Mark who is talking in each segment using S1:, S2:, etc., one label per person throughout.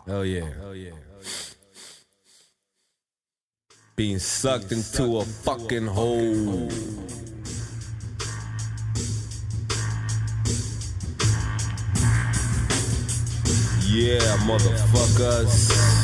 S1: Hell yeah. Being sucked into a fucking hole. Yeah, motherfuckers.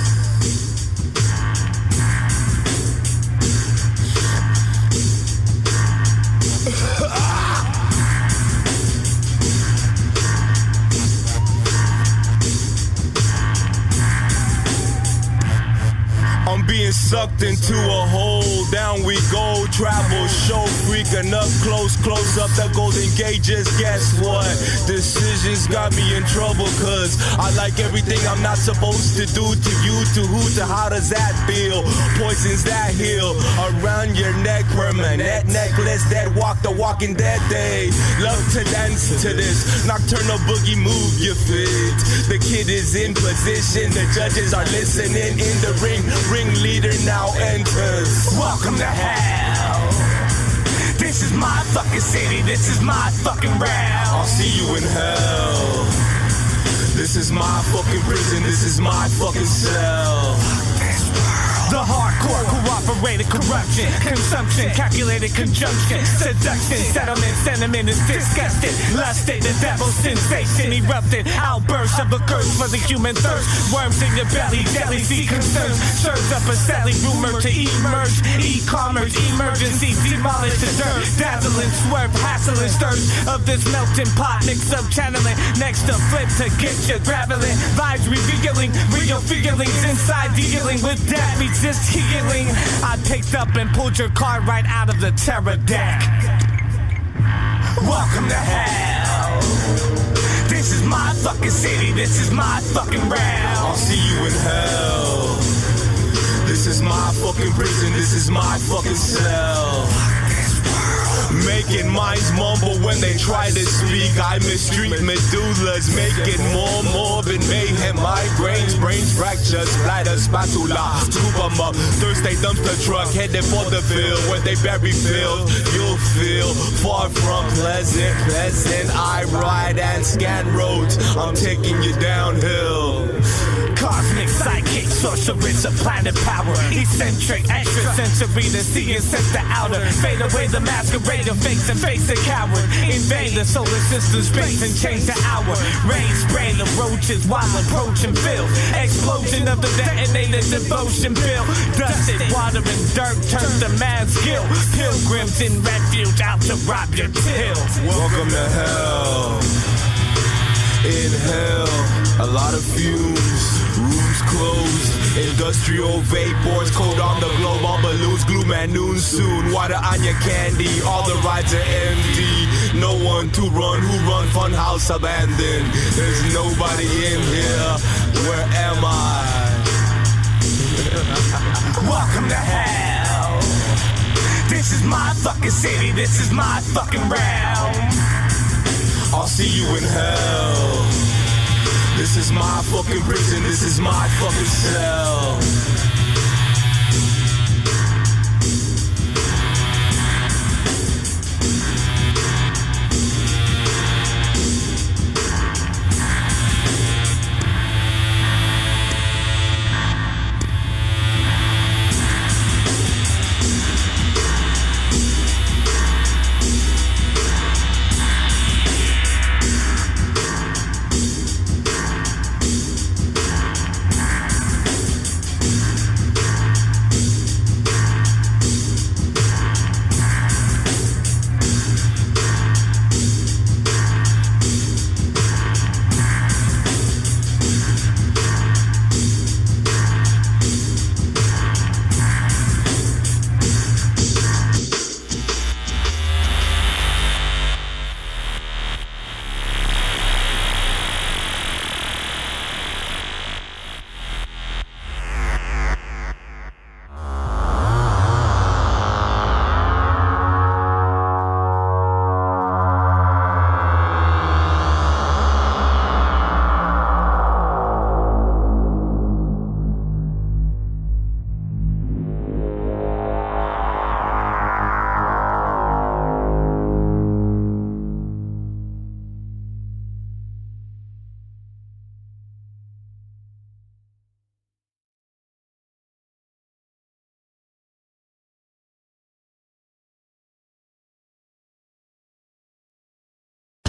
S1: I'm being sucked into a hole, down we go, travel, show, freaking up, close up the golden Gages, guess what? Decisions got me in trouble, cause I like everything I'm not supposed to do to you, to who, to how does that feel? Poisons that heal, around your neck, permanent necklace, that walk the walking dead day. Love to dance to this, nocturnal boogie move, you fit. The kid is in position, the judges are listening in the ring leader now enters. Welcome to hell. This is my fucking city, this is my fucking realm. I'll see you in hell. This is my fucking prison, this is my fucking cell. The hardcore, cooperated corruption, consumption, calculated conjunction, seduction, settlement, sentiment is disgusted, lusted, the devil's sensation erupted, outburst of a curse for the human thirst, worms in your belly, jealousy concerns, stirs up a sadly rumor to emerge, e-commerce, emergency, demolish the dirt, dazzling, swerve, hassling, stirs of this melting pot, mix up channeling, next to flip to get you graveling, vibes revealing, real feelings inside dealing with death. Just healing. I picked up and pulled your car right out of the terror deck. Welcome to hell. This is my fucking city, this is my fucking realm. I'll see you in hell. This is my fucking prison, this is my fucking cell. Making minds mumble when they try to speak. I mistreat medullas, make it more morbid. Mayhem, migraines, brains fractures, splatter, spatula, scoop 'em up. Thursday dumpster truck headed for the field. Where they bury Phil, you'll feel far from pleasant. I ride and scan roads, I'm taking you downhill. Cosmic psychic, sorceress of planet power, eccentric, extrasensory, the sea and sense the outer. Fade away the masquerade of face and face the coward. Invade the solar system space and change the hour. Rain spray the roaches while approaching fill. Explosion of the detonated devotion bill. Dusted water and dirt turns to mad skill. Pilgrims in refuge out to rob your till. Welcome to hell. In hell, a lot of fumes, rooms closed, industrial vapors, cold on the globe, all balloons, gloom at noon soon, water on your candy, all the rides are empty, no one to run, who run, fun house abandoned, there's nobody in here, where am I? Welcome to hell, this is my fucking city, this is my fucking realm. I'll see you in hell. This is my fucking prison, this is my fucking cell.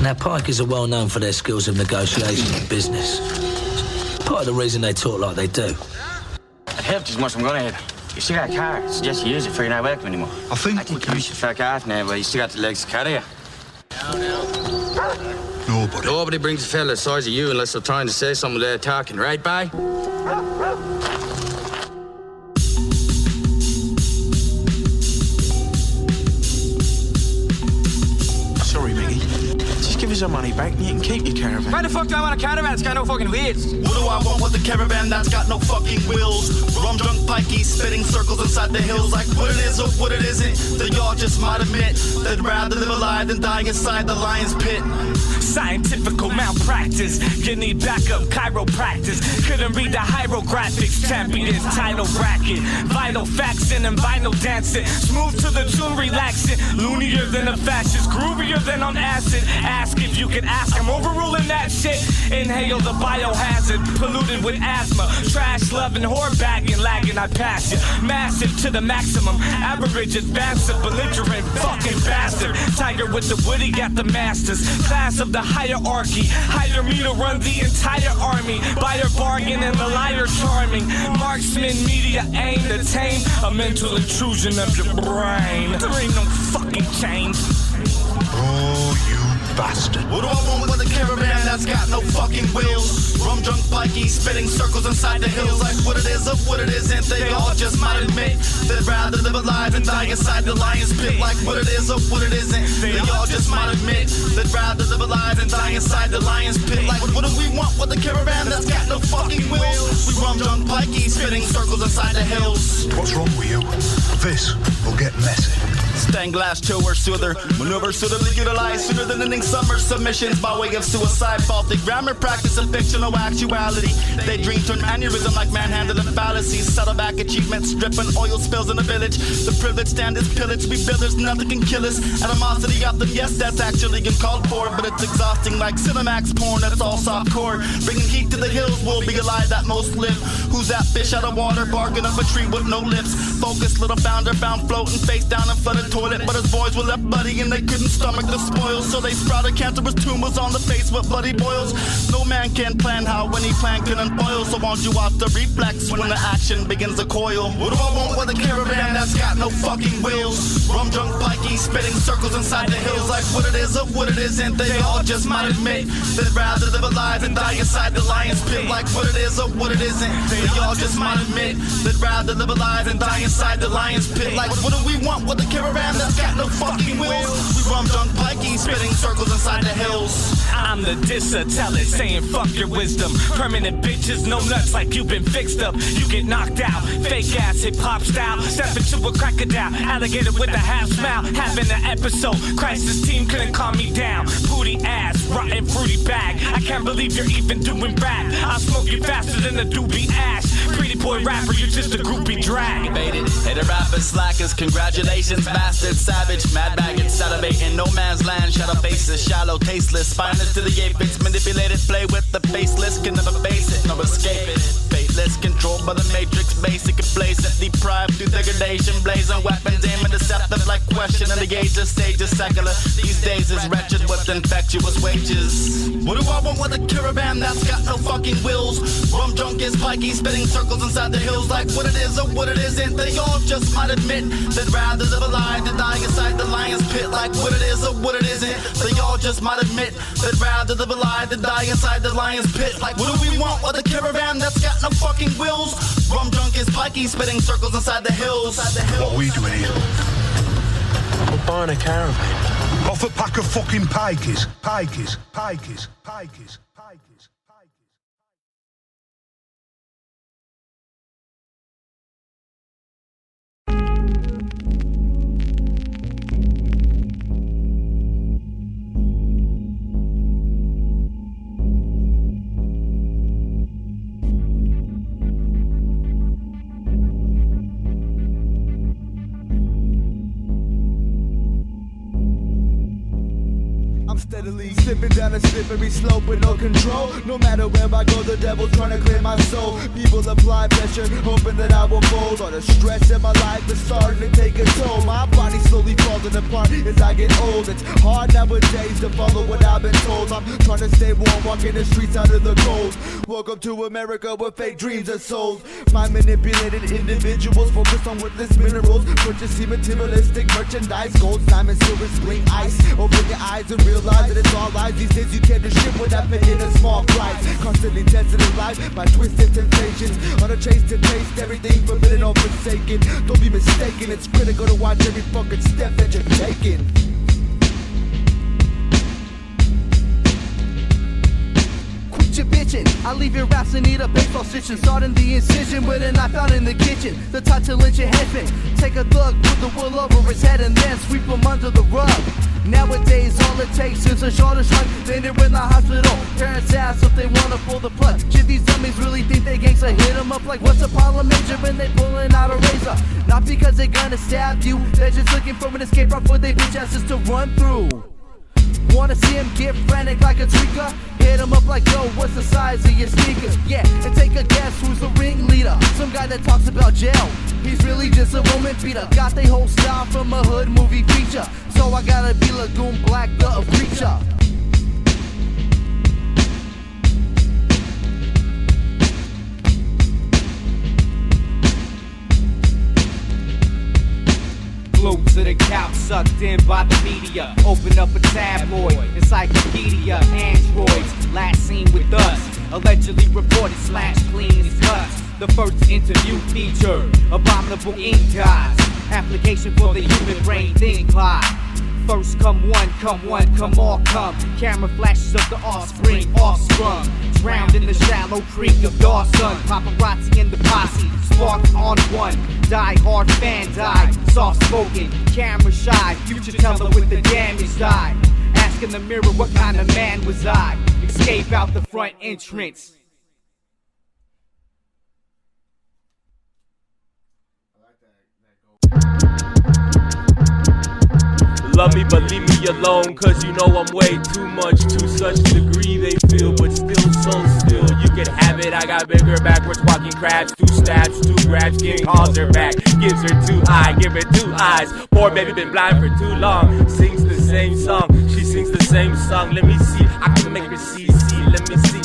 S2: Now, Pikeys are well known for their skills of negotiation and business. Part of the reason they talk like they do.
S3: I'd help as much as I'm gonna help. You still got a car. I suggest you use it for you're not welcome anymore.
S4: I think
S3: you should fuck off now, but you still got the legs to carry you. Nobody brings a fella the size of you unless they're trying to say something they're talking, right, bye?
S4: Sorry, Miggy. Just give us our money back and you can keep your caravan.
S3: Why the fuck do I want a caravan? It's got no fucking wheels.
S5: What do I want with a caravan that's got no fucking wheels? Rum drunk pikeys spitting circles inside the hills like what it is or what it isn't. That y'all just might admit they'd rather live alive than die inside the lion's pit.
S1: Scientifical malpractice. You need backup chiropractic. Couldn't read the hieroglyphics. Champions title bracket. Vital facts and vinyl dancing. Smooth to the tune, relaxing. Loonier than a fascist. Groovier than on acid. Ask if you can ask. I'm overruling that shit. Inhale the biohazard. Polluted with asthma. Trash loving, whore bagging, lagging. I pass you. Massive to the maximum. Average advanced, belligerent fucking bastard. Tiger with the woody got the masters. Class of the hierarchy. Hire me to run the entire army. Buyer bargain and the liar charming. Marksman media aim to tame a mental intrusion of your brain. There ain't no fucking change.
S4: Oh, you bastard.
S5: What do I want with a caravan that's got no fucking wheels? Rum drunk pikeys spitting circles inside the hills like what it is or what it isn't. They all just might admit they'd rather live alive and die inside the lion's pit like what it is or what it isn't. They all just might admit they'd rather live alive and die inside the lion's pit like what do we want with a caravan that's got no fucking wheels? We rum drunk pikeys spitting circles inside the hills.
S4: What's wrong with you? This will get messy.
S5: Stained glass tower soother, maneuver suitably utilized sooner than ending summer submissions by way of suicide. Faulty grammar, practice of fictional actuality. They dream turn aneurysm like manhandling fallacies. Saddleback achievements, dripping oil spills in the village. The privileged stand is pillage. We builders, nothing can kill us. Animosity of them, yes, that's actually uncalled for, but it's exhausting like Cinemax porn. That's all soft core. Bringing heat to the hills, we'll be alive that most live. Who's that fish out of water, barking up a tree with no lips? Focused little founder found floating face down in front of toilet, but his boys were left bloody and they couldn't stomach the spoils, so they sprouted cancerous tumors on the face with bloody boils. No man can plan how any plan can unfoil, so won't you watch the reflex when the action begins to coil? What do I want with a caravan that's got no fucking wheels? Rum drunk pikeys spitting circles inside the hills like what it is or what it isn't. They all just might admit they'd rather live alive than die inside the lion's pit like what it is or what it isn't. They all just might admit they'd rather live alive than die inside the lion's pit like what do we want with a caravan that's got no fucking wheels? We rum drunk pikeys spitting circles inside the hills.
S1: I'm the disser, tell it, saying fuck your wisdom. Permanent bitches, no nuts like you've been fixed up. You get knocked out, fake ass hip hop style. Step into a crocodile, alligator with a half smile. Having an episode, crisis team couldn't calm me down. Booty ass, rotten fruity bag. I can't believe you're even doing rap. I'll smoke you faster than a doobie ash. Pretty boy rapper, you're just a groupie drag.
S5: Faded, hater rappers, slackers, congratulations, bastard, savage, mad baggage, salivating, no man's land, shadow faces, shallow, tasteless, spineless to the apex, manipulated, play with the faceless, can never face it, no escape it. Fateless, controlled by the matrix, basic complacent, deprived through degradation, blazing weapons, aiming deceptive like question, and the Gages stage is secular. These days is wretched with infectious wages. What do I want with a caravan that's got no fucking wheels? Rum drunk is pikey, spitting circles inside the hills like what it is or what it isn't. They all just might admit they'd rather live alive than die inside the lion's pit like what it is or what it isn't. They all just might admit they'd rather live alive than die inside the lion's pit like what do we want with a caravan that's got no fucking wheels? Rum drunk is pikey, spitting circles inside the hills.
S4: What are we doing here?
S6: We're buying a caravan.
S4: Off a pack of fucking pikeys. Pikeys, pikeys, pikeys, pikeys.
S7: Steadily slipping down a slippery slope with no control. No matter where I go, the devil's trying to clear my soul. People apply pressure, hoping that I will fold. All the stress in my life is starting to take a toll. My body slowly falling apart as I get old. It's hard nowadays to follow what I've been told. I'm trying to stay warm, walking the streets out of the cold. Welcome to America where fake dreams are sold. My manipulated individuals focus on worthless minerals, purchasing materialistic merchandise, gold, diamonds, silver, bling, ice. Open your eyes and realize that it's all lies. These days you can't do shit without paying a small price. Constantly tested in life by twisted temptations, on a chase to taste everything forbidden or forsaken. Don't be mistaken, it's critical to watch every fucking step that you're taking.
S8: Quit your bitching, I leave your raps and eat a baseball stitching. Starting the incision with a knife out in the kitchen. The type to lynch your headman. Take a thug, put the wool over his head and then sweep him under the rug. Nowadays all it takes is a shorter shrug. Then they're in the hospital. Parents ask if they wanna pull the plug. Shit, these dummies really think they gangsta. Hit them up like what's a problem major when they pulling out a razor. Not because they gonna stab you, they're just looking for an escape route for they bitch asses to run through. Wanna see him get frantic like a tweaker? Hit him up like, yo, what's the size of your sneakers? Yeah, and take a guess who's the ringleader. Some guy that talks about jail. He's really just a woman beater. Got they whole style from a hood movie feature. So I gotta be Lagoon Black, the creature.
S9: Glued to the couch, sucked in by the media. Open up a tabloid, encyclopedia, androids, last seen with us. Allegedly reported / clean his cuts. The first interview feature, abominable ink guys. Application for the human brain, think live. First come one, come all come. Camera flashes of the offspring, offsprung. Drowned in the shallow creek of Dawson. Paparazzi in the posse, sparked on one. Die hard fan died, soft spoken, camera shy. Future teller with the damaged eye. Ask in the mirror what kind of man was I. Escape out the front entrance.
S10: Love me but leave me alone, cause you know I'm way too much. To such degree they feel, but still so still. You can have it, I got bigger backwards walking crabs. 2 stabs, 2 grabs, King calls her back. Gives her 2 eyes, give her 2 eyes. Poor baby been blind for too long. Sings the same song, she sings the same song. Let me see, I can make her see, let me see.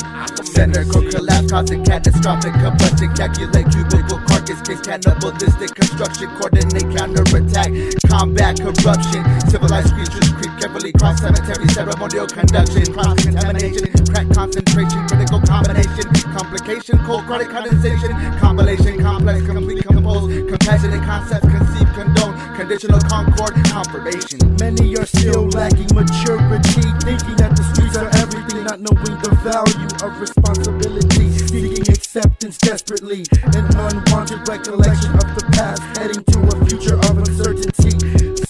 S7: Center could collapse, causing catastrophic combustion. Calculate cubicle carcass, case cannibalistic construction. Coordinate counterattack, combat corruption. Civilized creatures creep carefully cross cemetery, ceremonial conduction. Cross contamination, crack concentration, critical combination. Complication, cold chronic condensation. Compilation, complex, complete, compose. Compassionate concepts, conceive, condone. Conditional concord, confirmation.
S11: Many are still lacking maturity, thinking that the streets are everything, not knowing the value of responsibility, seeking acceptance desperately, an unwanted recollection of the past, heading to a future of uncertainty.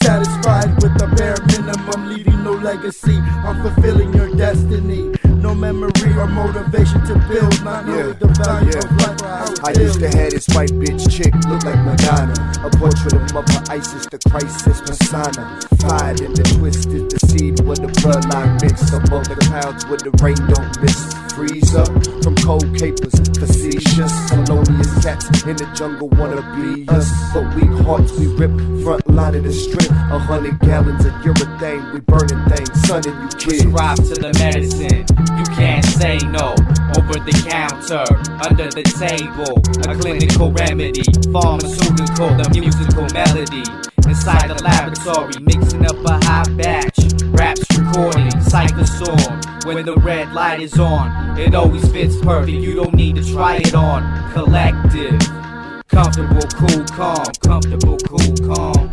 S11: Satisfied with the bare minimum, leaving no legacy on fulfilling your destiny. No memory or motivation to build, not knowing the value of life or how it
S12: I used to have this white bitch chick, look like Madonna. A portrait of Mother Isis, the crisis persona. Fired in the twisted, the seed with the bloodline mix. Above the clouds where the rain don't miss. Freeze up from cold capers, facetious. Felonious cats in the jungle wanna be us. But weak hearts we rip, front line of the strip. 100 gallons of urethane, we burning things, son, and you kids.
S9: Prescribe to the medicine, you can't say no. Over the counter, under the table, a clinical remedy. Pharmaceutical, the musical melody. Inside the laboratory, mixing up a high batch. Raps recording, cypher storm. When the red light is on, it always fits perfect. You don't need to try it on. Collective, comfortable, cool, calm. Comfortable, cool, calm.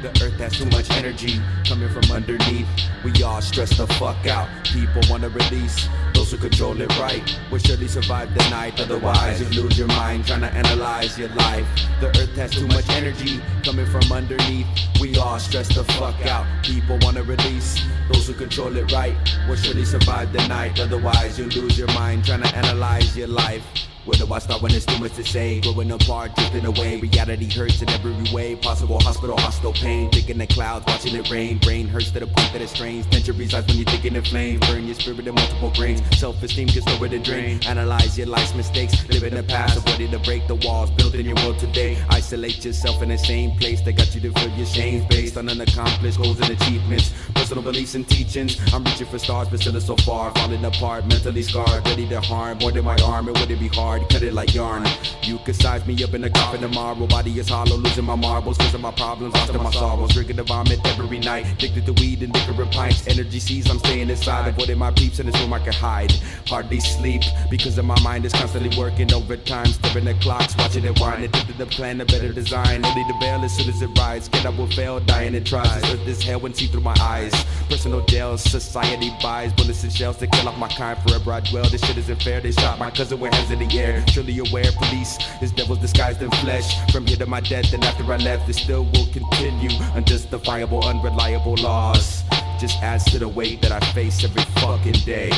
S13: The earth has too much energy coming from underneath. We all stress the fuck out. People wanna release those who control it right will surely survive the night. Otherwise you lose your mind trying to analyze your life. The earth has too much energy coming from underneath. We all stress the fuck out. People wanna release those who control it right will surely survive the night. Otherwise you lose your mind trying to analyze your life. Where do I start when there's too much to say? Growing apart, drifting away. Reality hurts in every way possible. Hospital, hostile pain. Thinking the clouds, watching it rain. Brain hurts to the point that it strains. Tension resides when you're thinking in flames. Burn your spirit in multiple grains. Self-esteem gets lower than drain. Analyze your life's mistakes. Live in the past, avoiding to break the walls built in your world today. Isolate yourself in the same place that got you to feel your shame. Based on unaccomplished goals and achievements. Personal beliefs and teachings. I'm reaching for stars, but still so far. Falling apart, mentally scarred. Ready to harm more than my arm. It wouldn't be hard. Cut it like yarn. You could size me up in a coffin tomorrow. Body is hollow, losing my marbles. Cause of my problems, lost in my sorrows. Drinking the vomit every night. Addicted to weed and liquor and pints. Energy sees I'm staying inside. Avoiding my peeps in this room I can hide. Hardly sleep because of my mind is constantly working overtime. Stepping the clocks, watching it wind. Addicted to plan a better design. Only the bail as soon as it rides. Get up will fail, dying it tries. This earth is hell when see through my eyes. Personal jails, society buys bullets and shells to kill off my kind. Forever I dwell, this shit isn't fair. They shot my cousin with hands in the air. Surely aware, police is devils disguised in flesh. From here to my death and after I left, it still will continue. Unjustifiable, unreliable laws just adds to the weight that I face every fucking day.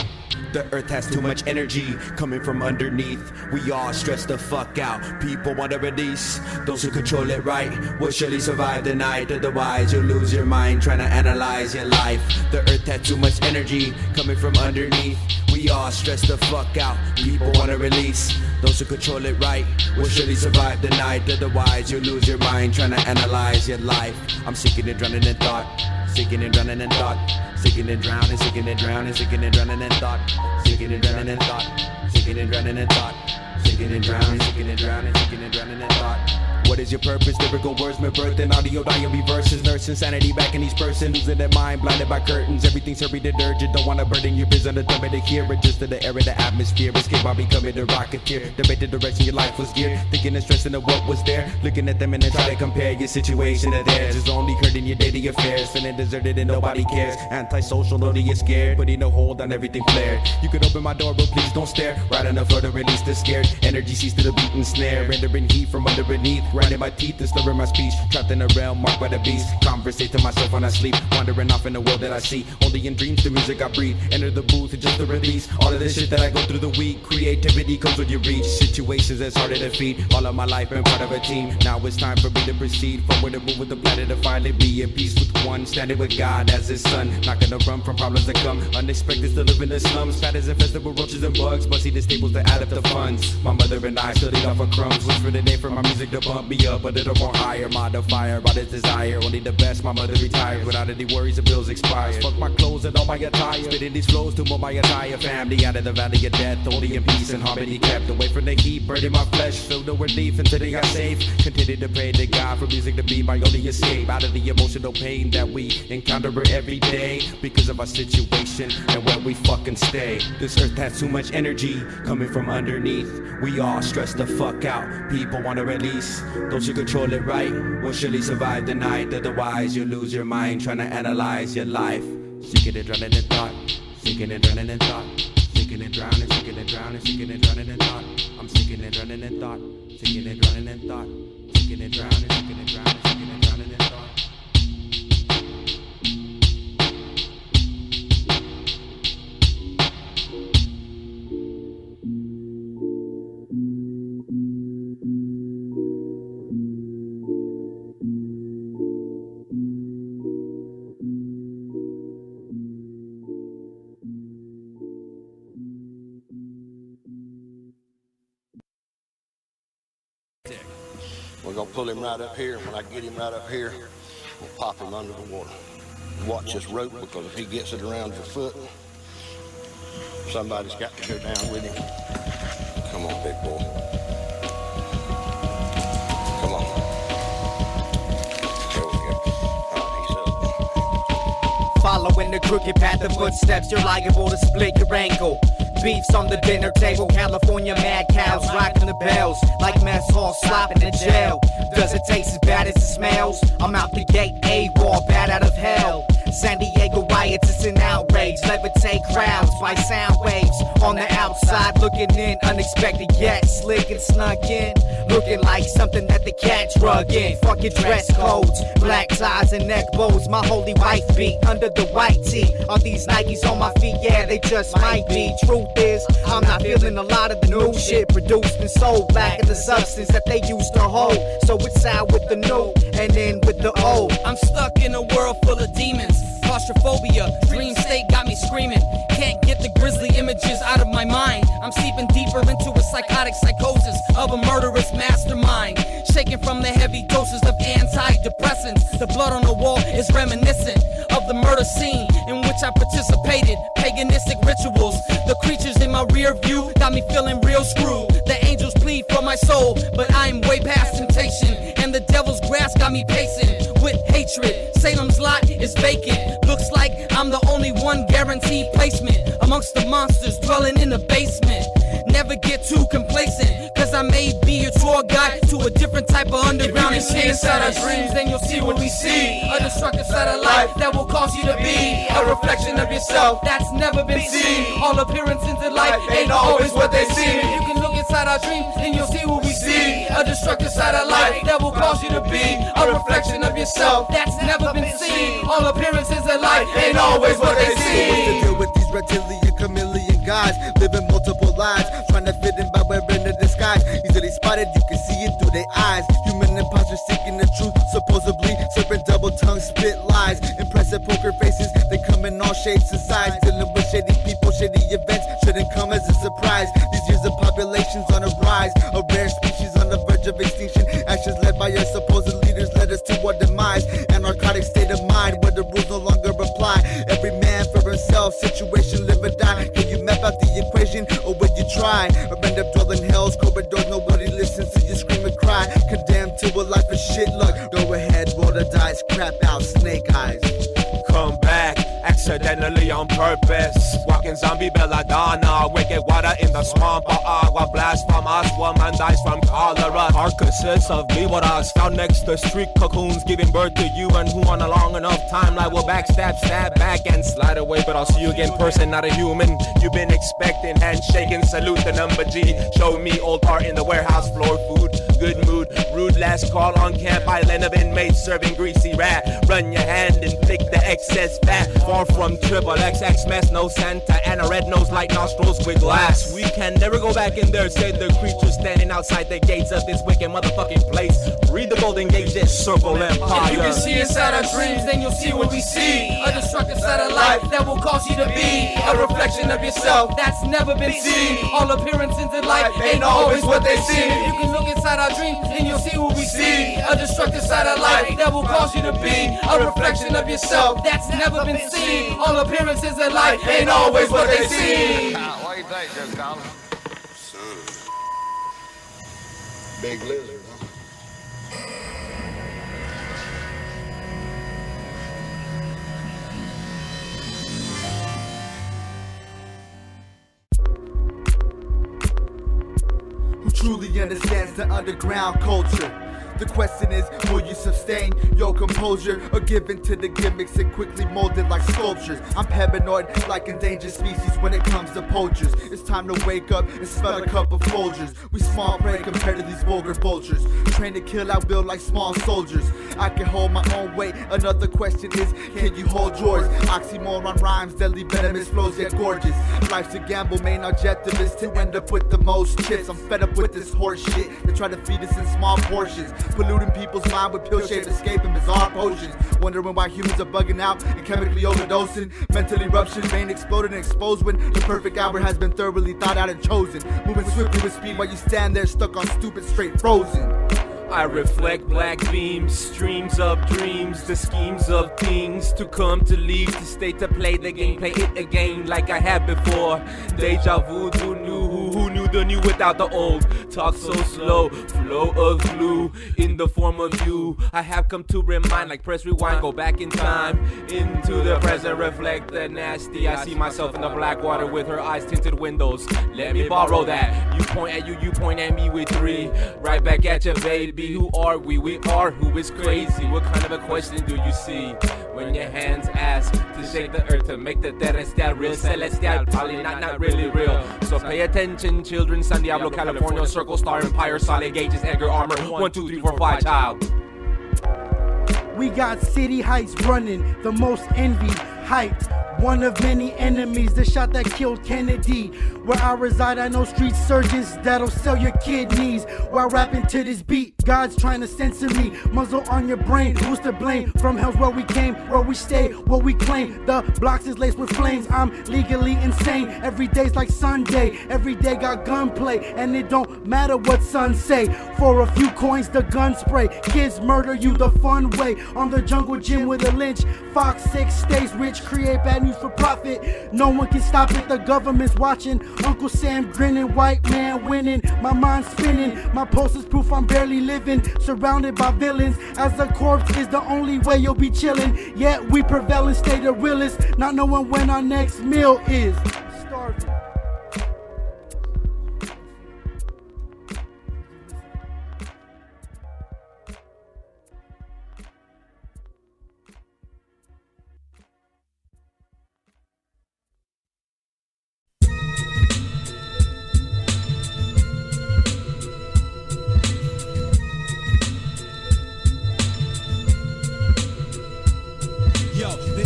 S13: The earth has too much energy coming from underneath. We all stress the fuck out. People want to release those who control it right will surely survive the night. Otherwise you'll lose your mind trying to analyze your life. The earth has too much energy coming from underneath. We all stress the fuck out. People want to release those who control it right will surely survive the night. Otherwise you'll lose your mind trying to analyze your life. I'm sinking and drowning in thought. Sinking and drowning in thought. Sinking and drowning, sinking and drowning, sinking and drowning in thought. Sinking and drowning in thought. Sinking and drowning in thought. Sinking and drowning, sinking and drowning, sinking and drowning in thought. What is your purpose? Lyrical words, my birth and audio diary verses. Nurse insanity back in each person. Losing their mind, blinded by curtains. Everything's hurried and urgent. Don't wanna burden your prison. The thumb of the hear it. Just to the air of the atmosphere. Escape by becoming the rocketeer. Debate the direction your life was geared. Thinking and stressing of what was there. Looking at them and then try to compare your situation to theirs. It's only hurting your daily affairs. Feeling deserted and nobody cares. Antisocial, only you're scared. Putting a hold on everything flared. You could open my door, but please don't stare. Right on the floor to release the scared. Energy cease to the beat and snare. Rendering heat from underneath. Grinding my teeth and slurring my speech. Trapped in a realm marked by the beast. Conversate to myself when I sleep. Wandering off in the world that I see. Only in dreams the music I breathe. Enter the booth and just to release all of this shit that I go through the week. Creativity comes when you reach situations that's hard to defeat. All of my life been part of a team. Now it's time for me to proceed forward and move with the planet to finally be in peace with one. Standing with God as his son. Not gonna run from problems that come. Unexpected to live in the slums. Spiders infested with roaches and bugs. Busting the tables to add up the funds. My mother and I studied off of crumbs. Wish for the day for my music to bump me up, but it'll go higher. Moderfire by his desire. Only the best, my mother retired without any worries of bills expired. Fuck my clothes and all my attire. Spitting these flows to move my entire family out of the valley of death. Only in peace and harmony kept away from the heat. Burning my flesh, feel no relief until they got safe. Continue to pray to God for music to be my only escape. Out of the emotional pain that we encounter every day. Because of our situation and where we fucking stay. This earth has too much energy coming from underneath. We all stress the fuck out. People wanna release those who control it right will surely survive the night. Otherwise you lose your mind trying to analyze your life. Sinking and drowning in thought. Sinking and drowning in thought. Sinking and drowning, sinking and drowning, sinking and drowning in thought. I'm sinking and drowning in thought. Sinking and drowning in thought. Sinking and drowning, sinking and drowning, sinking and drowning in thought.
S14: We're gonna pull him right up here. When I get him right up here, we'll pop him under the water. Watch this rope, because if he gets it around your foot, somebody's got to go down with him. Come on, big boy. Come on. There we go. All right, he's up.
S9: Following the crooked path of footsteps, you're liable to split your ankle. Beefs on the dinner table, California mad cows rocking the bells like mess hall slopping in jail. Does it taste as bad as it smells? I'm out the gate, AWOL, bad out of hell. San Diego riots, it's an outrage. Levitate crowds by sound waves. On the outside, looking in, unexpected yet. Slick and snuck in, looking like something that the cat drug in. Fucking dress codes, black ties and neck bows. My holy wife beat under the white tee. Are these Nikes on my feet? Yeah, they just might be. Truth is, I'm not feeling a lot of the new shit produced and sold. Lacking the substance that they used to hold. So it's out with the new and in with the old.
S15: I'm stuck in a world full of demons. Claustrophobia, dream state got me screaming. Can't get the grisly images out of my mind. I'm seeping deeper into a psychotic psychosis of a murderous mastermind. Shaking from the heavy doses of antidepressants. The blood on the wall is reminiscent of the murder scene in which I participated. Paganistic rituals. The creatures in my rear view got me feeling real screwed. The angels plead for my soul, but I'm way past temptation. And the devil's grass got me pacing with hatred. Salem's lot is vacant. Looks like I'm the only one guaranteed placement amongst the monsters dwelling in the basement. Never get too complacent, cause I may be your tour guide to a different type of underground.
S1: If you can see inside our dreams, then you'll see what we see. A destructive satellite that will cause you to be a reflection of yourself that's never been seen. All appearances in life ain't always what they seem. If you can look inside our dreams, then you'll see what we see. A destructive satellite that will cause you to be a reflection of yourself that's never been seen. All appearances in life ain't always what they seem.
S7: What's the deal with these reptilian chameleon guys living multiple lives, trying to fit in by wearing a disguise? Easily spotted, you can see it through their eyes. Human imposters seeking the truth, supposedly serpent double tongue spit lies. Impressive poker faces, they come in all shapes and sizes. Dealing with shady people, shady events shouldn't come as a surprise. These years of populations on a rise, a rare species on the verge of extinction. Actions led by your supposed leaders led us to our demise. An narcotic state of mind where the rules no longer apply. Every man for himself, situation live or die. Can you map out the equation, or will you try? Or end up dwelling hell's corridors, nobody listens to you scream and cry. Condemned to a life of shit luck. Go ahead, roll the dice, crap out, snake eyes.
S10: Come back, accidentally on purpose. Walking zombie belladonna, wicked water in the swamp. Agua blast from us, woman dies from cholera. Carcasses of víboras found next to street cocoons, giving birth to you and who on a long enough timeline will backstab, stab back and slide away. But I'll see you again, person, not a human. You've been expecting, handshaking, salute the number G. Show me old part in the warehouse floor, food, good mood, rude last call on camp island of inmates serving greasy rat. Run your hand and flick the excess fat. Far from triple XX mess, no Santa and a red nose like nostrils with glass. We can never go back in there, said the creature standing outside the gates of this wicked motherfucking place. Read the golden Gages, circle empire.
S1: If you can see inside our dreams, then you'll see what we see. A destructive satellite that will cause you to be a reflection of yourself that's never been seen. All appearances in life ain't always what they seem. If you can look inside our dreams, then you'll see what we see. A destructive satellite that will cause you to be a reflection of yourself that's never been seen. All appearances in life ain't always what they seem.
S14: What do you think, Judge Collins? Big lizard, huh?
S7: Who truly understands the underground culture? The question is, will you sustain your composure or give in to the gimmicks and quickly mold it like sculptures? I'm paranoid like endangered species when it comes to poachers. It's time to wake up and smell a cup of Folgers. We small prey compared to these vulgar vultures. Trained to kill, I will like small soldiers. I can hold my own weight. Another question is, can you hold yours? Oxymoron rhymes, deadly venomous flows, yet gorgeous. Life's a gamble, main objective is to end up with the most chips. I'm fed up with this horse shit. They try to feed us in small portions, polluting people's mind with pill-shaped escape and bizarre potions. Wondering why humans are bugging out and chemically overdosing. Mental eruption, vein exploded and exposed when the perfect hour has been thoroughly thought out and chosen. Moving swiftly with speed while you stand there stuck on stupid straight frozen.
S10: I reflect black beams, streams of dreams, the schemes of things to come, to leave, to stay, to play the game, play it again like I have before. Deja vu, who knew the new without the old? talk so slow. Flow of glue in the form of you. I have come to remind, like press rewind, go back in time into the present, reflect the nasty. I see myself in the black water with her eyes tinted windows. Let me borrow that. You point at you point at me with three. Right back at you, baby. Who are we? We are who is crazy. What kind of a question do you see when your hands ask to shake the earth, to make the terrestrial real, celestial, probably not really real. So pay attention, children. San Diablo, California, Circle Star Empire, solid Gages, Edgr armor. 1, 2, 3, 4, 5, child.
S11: We got city heights running, the most envied, hyped. One of many enemies, the shot that killed Kennedy. Where I reside, I know street surgeons that'll sell your kidneys. While rapping to this beat, God's trying to censor me. Muzzle on your brain, who's to blame? From hell's where we came, where we stay, what we claim. The blocks is laced with flames, I'm legally insane. Every day's like Sunday, every day got gunplay. And it don't matter what sons say. For a few coins, the gun spray. Kids murder you the fun way. On the jungle gym with a lynch. Fox 6 stays rich, create bad news for profit. No one can stop it, the government's watching. Uncle Sam grinning, white man winning. My mind spinning, my pulse is proof I'm barely living. Surrounded by villains, as a corpse is the only way you'll be chilling. Yet we prevail and stay the realest, not knowing when our next meal is. Starving.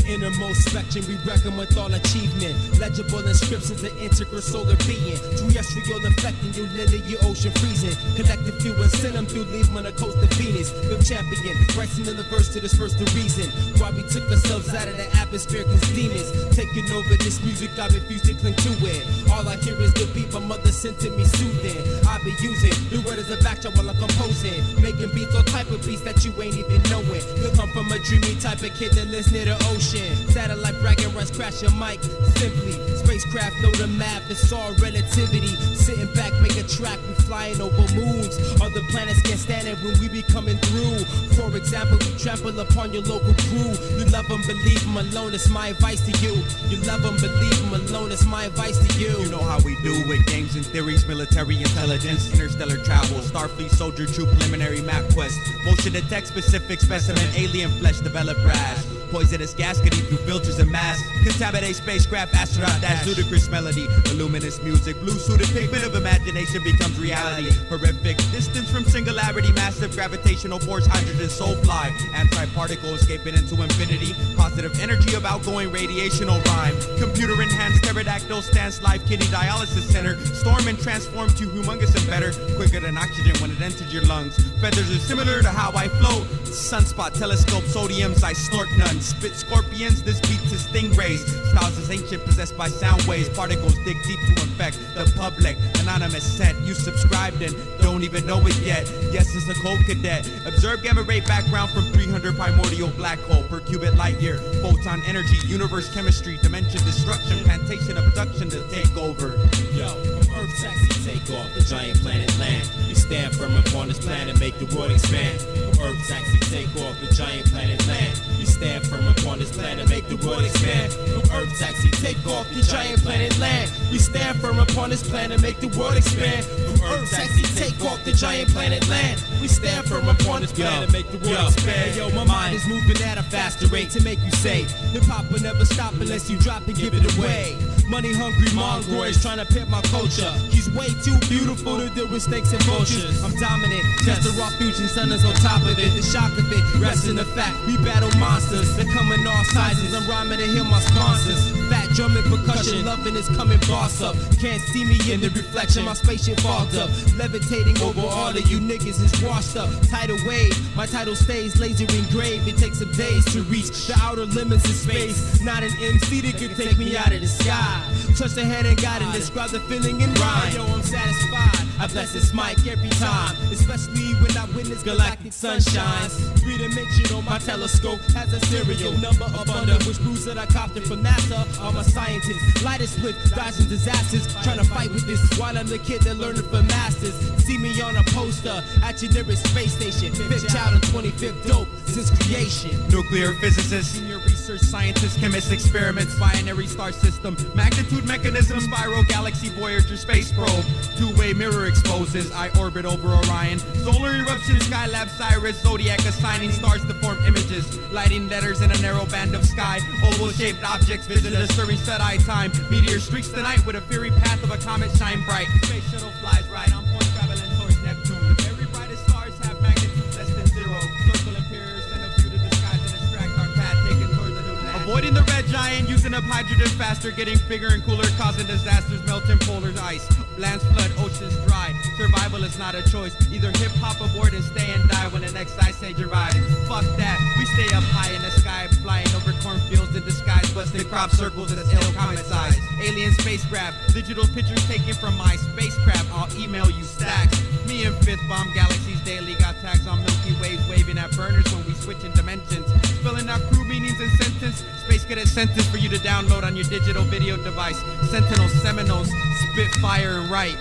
S16: Innermost spectrum, we reckon with all achievement. Legible inscriptions of integral solar being. Terrestrial affecting you, linear ocean freezing. Collective fuel and send them through, leave them on the coast of Venus. The champion, rising in the verse to disperse the reason. Why we took ourselves out of the atmosphere, cause demons taking over this music, I refuse to cling to it. All I hear is the beat my mother sent to me soothing. I be using the word as a backdrop while I'm composing. Making beats, all type of beats that you ain't even knowing. You come from a dreamy type of kid that lives near the ocean. Satellite bragging runs, crash your mic. Simply, spacecraft know the map, it's all relativity. Sitting back, make a track, we flying over moons. Other planets can't stand it when we be coming through. For example, we trample upon your local crew. You love them, believe them alone, it's my advice to you. You love them, believe them alone, it's my advice to you.
S17: You know how we do with games and theories, military intelligence, interstellar travel, Starfleet soldier, true preliminary map quest, motion detect specific specimen, alien flesh, develop rash. Poisonous gas getting through filters and masks. Contaminate spacecraft, astronaut dash. Ludicrous melody, voluminous music. Blue suited pigment of imagination becomes reality. Horrific distance from singularity. Massive gravitational force, hydrogen soul fly. Anti-particle escaping into infinity. Positive energy of outgoing radiational rhyme. Computer enhanced pterodactyl stance life kidney dialysis center. Storm and transform to humongous and better. Quicker than oxygen when it enters your lungs. Feathers are similar to how I float. Sunspot telescope sodiums I snort none. Spit scorpions, this beat to stingrays. Styles is ancient, possessed by sound waves. Particles dig deep to infect the public. Anonymous sent, you subscribed and don't even know it yet. Yes, it's a cold cadet. Observe gamma ray background from 300 primordial black hole per cubit light year. Photon energy, universe chemistry, dimension destruction, plantation abduction to take over.
S16: Yo, from Earth taxi take off, the giant planet land. We stand firm upon this planet, make the world expand. From Earth taxi take off, the giant planet land. We stand firm upon this planet, make the world expand. From Earth taxi take off, the giant planet land. We stand firm upon this planet, make the world expand. From Earth taxi take off, the giant planet land. We stand firm upon this planet, make the world expand. Yo, my mind is moving at a faster rate to make you say hip hop will never stop unless you drop and give it away. Money hungry mongrels trying to pimp my culture. He's way too beautiful to deal with snakes and vultures. I'm dominant, just the raw fusion sun is on top of it. The shock of it rests in the fact we battle monsters. They come in all sizes. I'm rhyming to hear my sponsors. Fat drum and percussion, loving is coming boss up. Can't see me in the reflection, my spaceship fogged up. Levitating over all of you niggas is washed up. Tidal wave, my title stays laser engraved. It takes some days to reach the outer limits of space. Not an MC that could take me out of the sky. Touch the hand and God and describe the feeling in rhyme. Yo, I'm satisfied. I bless this mic every time, especially when I witness galactic sunshines. 3-dimensional, my telescope has a serial number up under, which proves that I copped it from NASA. All my scientist. Light is split, dodging disasters, trying to fight with this while I'm the kid that learning for masters. See me on a poster at your nearest space station. Fifth child and 25th dope since creation.
S17: Nuclear physicist, senior research scientist, chemist experiments, binary star system, magnitude mechanism, spiral galaxy, Voyager space probe, two-way mirror exposes, I orbit over Orion, solar eruption, Skylab, Cyrus, Zodiac, assigning stars to form images, lighting letters in a narrow band of sky, oval-shaped objects visit a stirring set-eye time, meteor streaks the night with a fiery path of a comet shine bright, space shuttle flies right on point traveling towards Neptune, the very brightest stars have magnitude less than zero, circle imperials send a few to disguise and distract our path taken towards the new land. Avoiding the red giant, using up hydrogen faster, getting bigger and cooler, causing disasters, melting polar ice, lands flood, oceans dry, survival is not a choice, either hip-hop aboard and stay and die when the next ice age arrives. Fuck that, we stay up high in the sky, flying over cornfields in disguise, busting crop circles as ill comet size. Alien spacecraft, digital pictures taken from my spacecraft, I'll email you stacks. Me and Fifth Bomb Galaxies daily got tags on Milky Ways waving at burners when we switch in dimensions. Spelling out crew meanings and sentence, Space Cadet sentence for you to download on your digital video device. Sentinels, Seminoles, spit fire and write.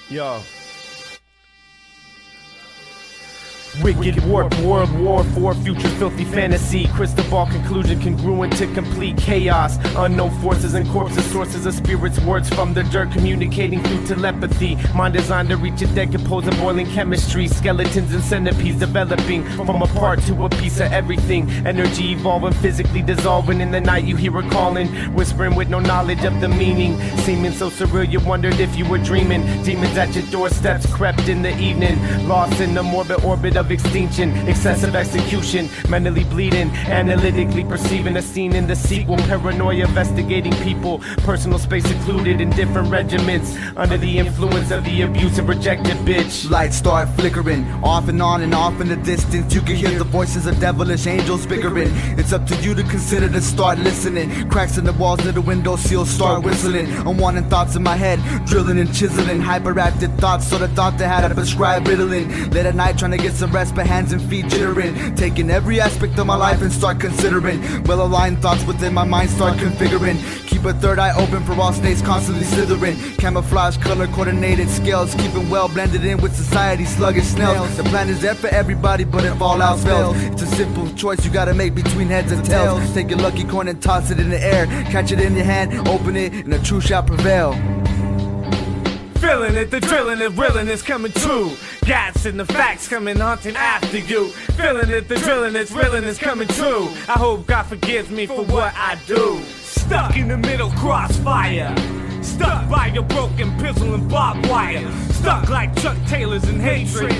S10: Yo. Wicked warp, world war for future filthy fantasy. Crystal ball conclusion congruent to complete chaos. Unknown forces and corpses, sources of spirits, words from the dirt communicating through telepathy. Mind designed to reach a decomposing boiling chemistry. Skeletons and centipedes developing from a part to a piece of everything. Energy evolving, physically dissolving. In the night you hear her calling, whispering with no knowledge of the meaning. Seeming so surreal you wondered if you were dreaming. Demons at your doorsteps crept in the evening. Lost in the morbid orbit of extinction, excessive execution, mentally bleeding, analytically perceiving a scene in the sequel, paranoia investigating people, personal space secluded in different regiments, under the influence of the abusive rejected bitch.
S7: Lights start flickering, off and on and off in the distance, you can hear the voices of devilish angels bickering. It's up to you to consider to start listening. Cracks in the walls of the window seals start whistling. Unwanted thoughts in my head, drilling and chiseling, hyperactive thoughts, so the doctor had to prescribe Ritalin. Late at night trying to get some rest, but hands and feet jittering, taking every aspect of my life and start considering. Well-aligned thoughts within my mind start configuring. Keep a third eye open for all snakes constantly slithering. Camouflage, color coordinated scales, keeping well blended in with society's sluggish snails. The plan is there for everybody, but if all else fails, it's a simple choice you gotta make between heads and tails. Take your lucky coin and toss it in the air, catch it in your hand, open it, and the truth shall prevail.
S10: Feeling it, the drilling and willing is coming true. Gats and the facts coming hunting after you. Feeling it, the drilling is willing is coming true. I hope God forgives me for what I do. Stuck in the middle, crossfire. Stuck by your broken pistol and barbed wire. Stuck like Chuck Taylors in hatred.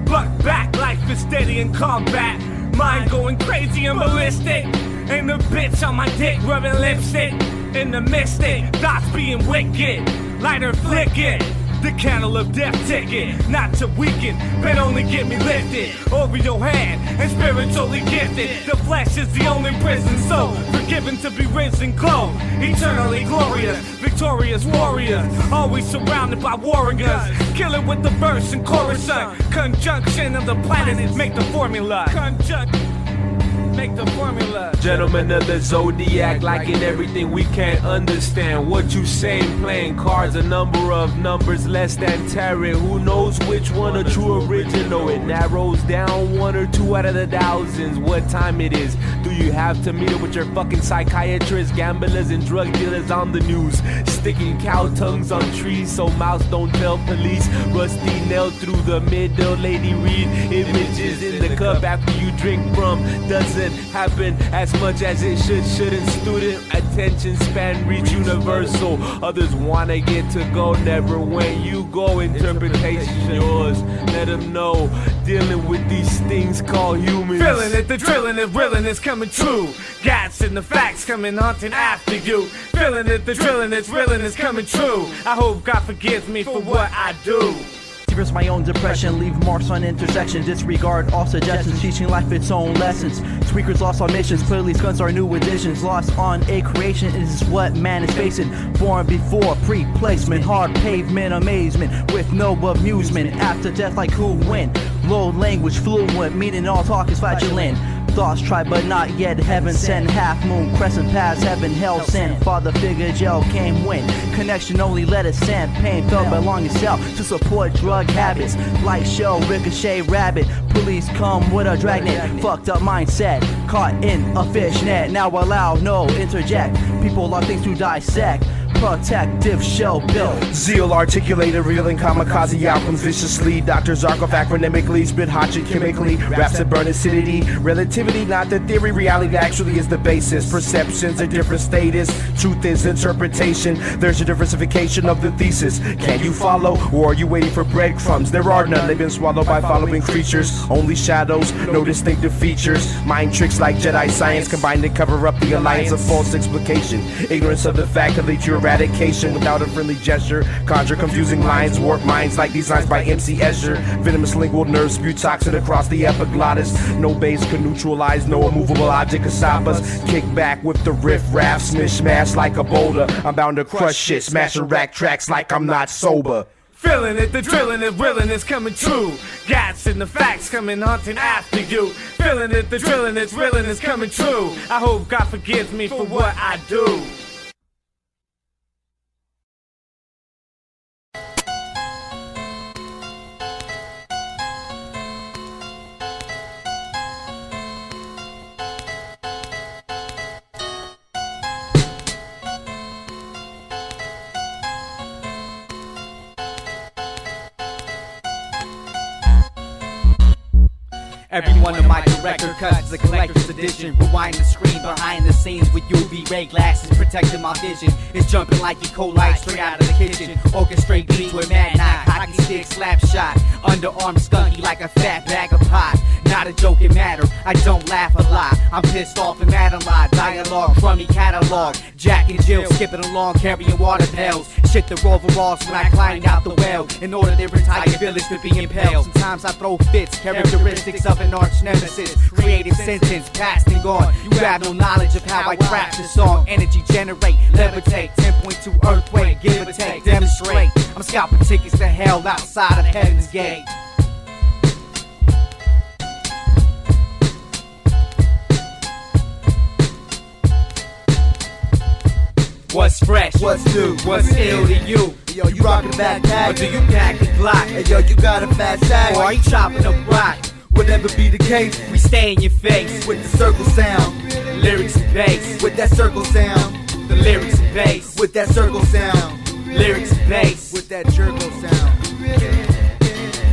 S10: Buck back, life is steady in combat. Mind going crazy and ballistic. And the bitch on my dick rubbing lipstick. In the mystic, thoughts being wicked. Lighter flicking, the candle of death ticket. Not to weaken, but only get me lifted over your hand and spiritually gifted. The flesh is the only prison soul, forgiven to be risen glow. Eternally glorious, victorious warriors, always surrounded by warriors. Killing with the verse and chorus. Conjunction of the planets make the formula. Make the formula. Gentlemen of the zodiac, liking everything we can't understand. What you saying, playing cards, a number of numbers less than tarot. Who knows which one a true original? It narrows down one or two out of the thousands. What time it is? Do you have to meet up with your fucking psychiatrist? Gamblers and drug dealers on the news, sticking cow tongues on trees so mouths don't tell police. Rusty nail through the middle, lady read images in the cup after you drink from. Doesn't happen as much as it shouldn't. Student attention span reach universal. Others wanna get to go, never when you go. Interpretation yours, let them know. Dealing with these things called humans. Feeling it, the drilling and willing is coming true. Gats and the facts coming hunting after you. Feeling it, the drilling is willing is coming true. I hope God forgives me for what I do.
S8: triggers my own depression, leave marks on intersections, disregard all suggestions, teaching life its own lessons. Tweakers lost on missions, police guns are new additions, lost on a creation is what man is facing. Born before pre-placement, hard pavement, amazement with no amusement. After death, like who win? Low language, fluent, meaning all talk is flatulent. Thoughts tried but not yet heaven sent. Half moon, crescent past heaven, hell sent. Father figure gel came when connection only let us send. Pain felt belong itself to support drug habits. Like shell, ricochet, rabbit. Police come with a dragnet. Fucked up mindset, caught in a fishnet. Now allow no interject. People are things to dissect. Protective shell built.
S18: Zeal articulated, reeling kamikaze outcomes viciously. Dr. Zarkov acronymically, spit hatchet chemically. Raps that burn acidity. Relativity, not the theory. Reality actually is the basis. Perceptions a different status. Truth is interpretation. There's a diversification of the thesis. Can you follow? Or are you waiting for breadcrumbs? There are none. They've been swallowed by following creatures. Only shadows, no distinctive features. Mind tricks like Jedi science combined to cover up the alliance of false explication. Ignorance of the fact that your eradication without a friendly gesture. Conjure confusing lines, warp minds like these lines by MC Edgr. Venomous lingual nerves spew toxin across the epiglottis. No base can neutralize, no immovable object can stop us. Kick back with the riff rap, smish smash like a boulder. I'm bound to crush shit, smashing rack tracks like I'm not sober.
S19: Feeling it, the drilling is willing is coming true. Gats and the facts coming hunting after you. Feeling it, the drilling is willing is coming true. I hope God forgives me for what I do.
S9: Every one of my director cuts is a collector's edition. Rewind the screen behind the scenes with UV ray glasses protecting my vision. It's jumping like E. coli straight out of the kitchen. Orchestrate beats with mad knock, hockey stick slap shot. Underarm skunky like a fat bag of pot. Not a joking matter, I don't laugh a lot. I'm pissed off and mad a lot. Dialogue, crummy catalog. Jack and Jill skipping along carrying water pails. Shit the overalls when I climbed out the well. In order their entire village to be impaled. Sometimes I throw fits, characteristics of an arch nemesis. Creative sentence, past and gone. You have no knowledge of how I craft this song. Energy generate, levitate, 10.2 earthquake, give or take, demonstrate. I'm scalping tickets to hell outside of heaven's gate. What's fresh?
S7: What's new?
S9: What's ill to you?
S7: Yo, you rockin' a backpack?
S9: Or do you pack a Glock?
S7: Hey, yo, you got a fat sack?
S9: Or are you chopping up rock?
S7: Whatever be the case,
S9: we stay in your face
S7: with the circle sound,
S9: lyrics and bass.
S7: With that circle sound,
S9: the lyrics and bass.
S7: With that circle sound,
S9: lyrics and bass.
S7: With that jerko sound.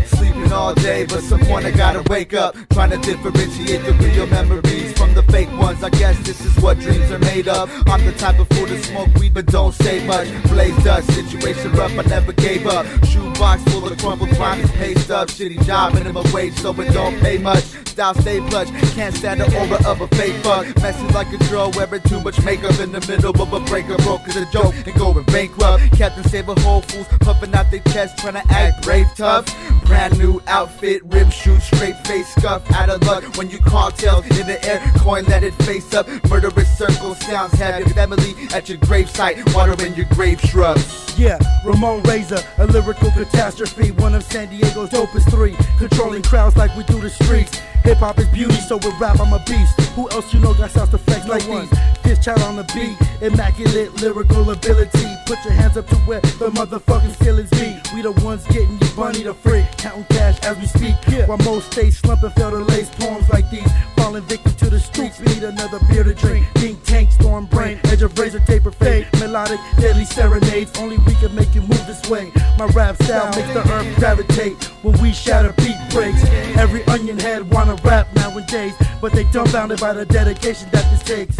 S7: Sleeping all day, but some point I gotta wake up, trying to differentiate the real memories from the fake ones. I guess this is what dreams are made of. I'm the type of fool to smoke weed but don't say much. Blaze dust, situation rough, I never gave up. Shoebox full of crumpled rhymes, pay stub. Shitty job, minimum wage, so it don't pay much. Style stay plush, can't stand the aura of a fake fuck. Messy like a girl wearing too much makeup in the middle of a breakup. Broke as a joke and going bankrupt. Captain Saber Whole Fools puffing out their chest, trying to act brave tough. Brand new outfit, rib shoot, straight face scuff. Out of luck when you cocktails in the air, coin let it face up. Murderous circle sounds, have your family at your gravesite, watering your grave shrubs.
S11: Yeah, Ramon Razor, a lyrical catastrophe. One of San Diego's dopest three. Controlling crowds like we do the streets. Hip hop is beauty, so with rap I'm a beast. Who else you know got sounds to flex like these? This child on the beat, immaculate lyrical ability. Put your hands up to where the motherfucking ceilings be. We the ones getting you money to free, counting cash as we speak. While most stay slumping, fail to lace poems like these. Falling victim to the streets, we need another beer to drink. Think tank, storm brain, edge of razor, taper fade. Melodic, deadly serenades, only we can make you move this way. My rap style makes the earth gravitate. When we shatter beat breaks, every onion head wanna rap nowadays, but they dumbfounded by the dedication that this takes.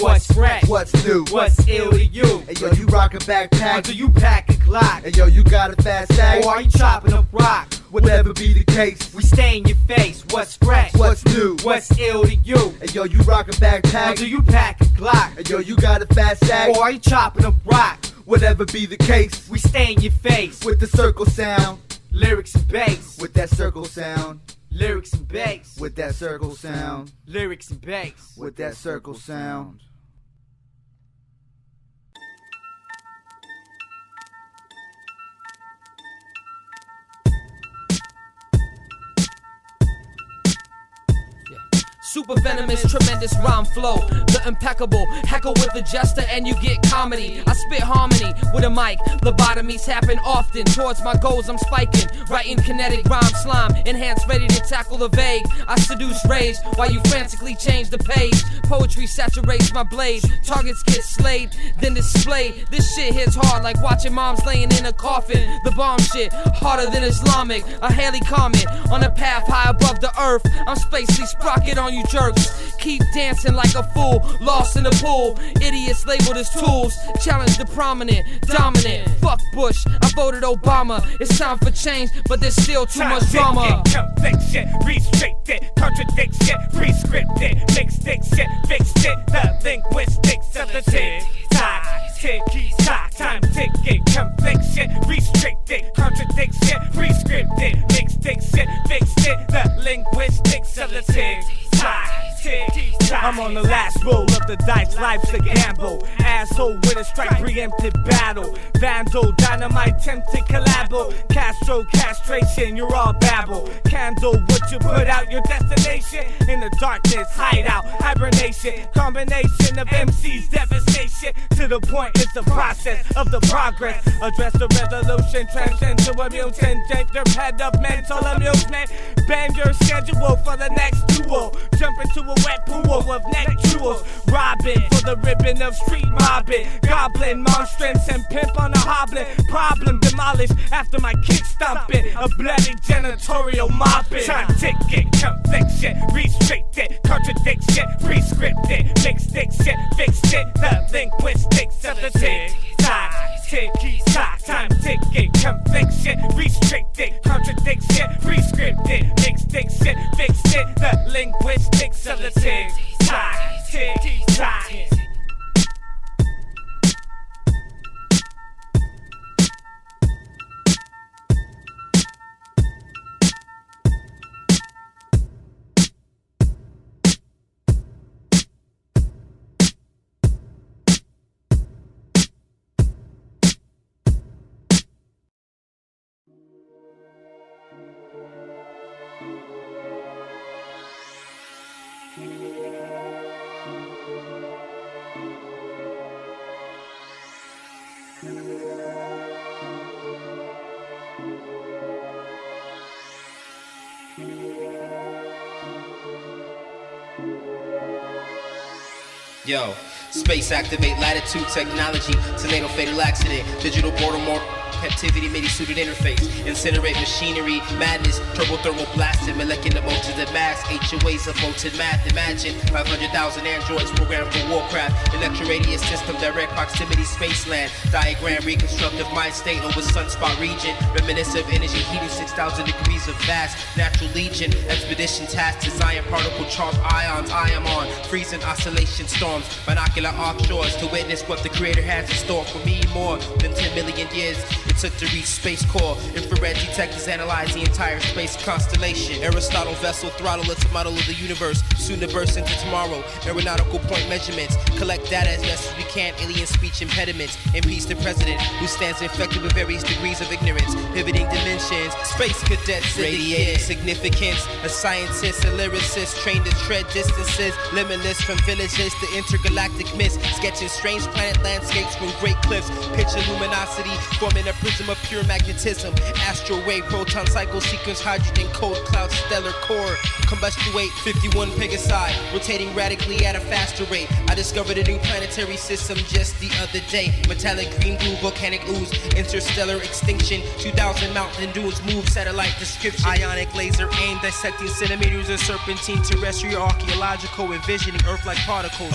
S9: What's fresh?
S7: What's new?
S9: What's ill to you?
S7: Hey yo, you rock a backpack?
S9: Or do you pack a Glock?
S7: Hey yo, you got a fast sack?
S9: Or are you chopping up rock?
S7: Whatever be the case,
S9: we stay in your face. What's fresh?
S7: What's new?
S9: What's ill to you?
S7: Hey yo, you rock a backpack?
S9: Or do you pack a Glock?
S7: Hey yo, you got a fast sack?
S9: Or are you chopping up rock?
S7: Whatever be the case,
S9: we stay in your face
S7: with the circle sound,
S9: Lyrics and bass
S7: with that circle sound.
S9: Lyrics and bass
S7: with that circle sound.
S9: Lyrics and bass
S7: with that circle sound.
S15: Super venomous, tremendous rhyme flow. The impeccable, heckle with the jester and you get comedy. I spit harmony with a mic. Lobotomies happen often. Towards my goals I'm spiking. Writing kinetic rhyme slime. Enhanced, ready to tackle the vague. I seduce rage while you frantically change the page. Poetry saturates my blade. Targets get slayed, then displayed. This shit hits hard like watching moms laying in a coffin. The bomb shit, harder than Islamic. A Haley Comet on a path high above the earth. I'm spacely sprocket on you jerks. Keep dancing like a fool, lost in the pool. Idiots labeled as tools. Challenge the prominent, dominant. Fuck Bush, I voted Obama. It's time for change, but there's still too much drama.
S19: Conviction, restricted, contradiction, prescripted, mixed diction, fixed it. The linguistics of the tick-tock, tick-tock, time ticking, conviction, restricted, contradiction, prescripted, mixed diction, fixed it. The linguistics of the tick-tock. I'm on the last roll of the dice, life's a gamble. Asshole with a strike, preempted battle. Vandal, dynamite, tempted collabo. Castro, castration, you're all babble. Candle, what you put out, your destination. In the darkness, hideout, hibernation. Combination of MC's devastation. To the point, it's the process of the progress. Address the resolution, transcend to a mutant. Gender, head of mental amusement. Bend your schedule for the next duel. Jump into a wet pool of neck jewels. Robbing for the ribbon of street mobbing. Goblin, monstrance, and pimp on a hoblin. Problem demolished after my kick stomping. A bloody janitorial mopping. Time ticking, conviction, restricted, contradiction, prescripted, mixed diction, fixed it. The linguistics of the tick-tock, tick-tock, time ticking, conviction, restricted, contradiction, prescripted, mixed diction, fixed it. The linguistics of the tick-tock, tick-tock.
S20: Yo, space activate latitude technology, tornado fatal accident, digital border more captivity, MIDI-suited interface, incinerate machinery, madness, turbo-thermal blasted, molecular motions and mass, HOAs of molten math, imagine 500,000 androids programmed for warcraft, electroradius system, direct proximity, spaceland, diagram, reconstructive mind state over sunspot region, reminiscent energy heating 6,000 degrees of vast, natural legion, expedition task, design particle charge ions, I am on, freezing oscillation storms, binocular offshores to witness what the creator has in store for me more than 10 million years. It took to reach space core. Infrared detectors analyze the entire space constellation. Aristotle vessel throttle, it's a model of the universe. Soon to burst into tomorrow. Aeronautical point measurements. Collect data as best as we can. Alien speech impediments. Impeach the president who stands infected with various degrees of ignorance. Pivoting dimensions. Space cadets radiating significance. A scientist, a lyricist trained to tread distances. Limitless from villages to intergalactic myths. Sketching strange planet landscapes from great cliffs. Picture luminosity forming a prism of pure magnetism. Astral wave, proton cycle sequence, hydrogen cold cloud, stellar core. Combustuate 51 Pegasi, rotating radically at a faster rate. I discovered a new planetary system just the other day. Metallic green blue volcanic ooze, interstellar extinction. 2,000 mountain dunes move, satellite description. Ionic laser aim, dissecting centimeters of serpentine. Terrestrial archaeological, envisioning Earth-like particles.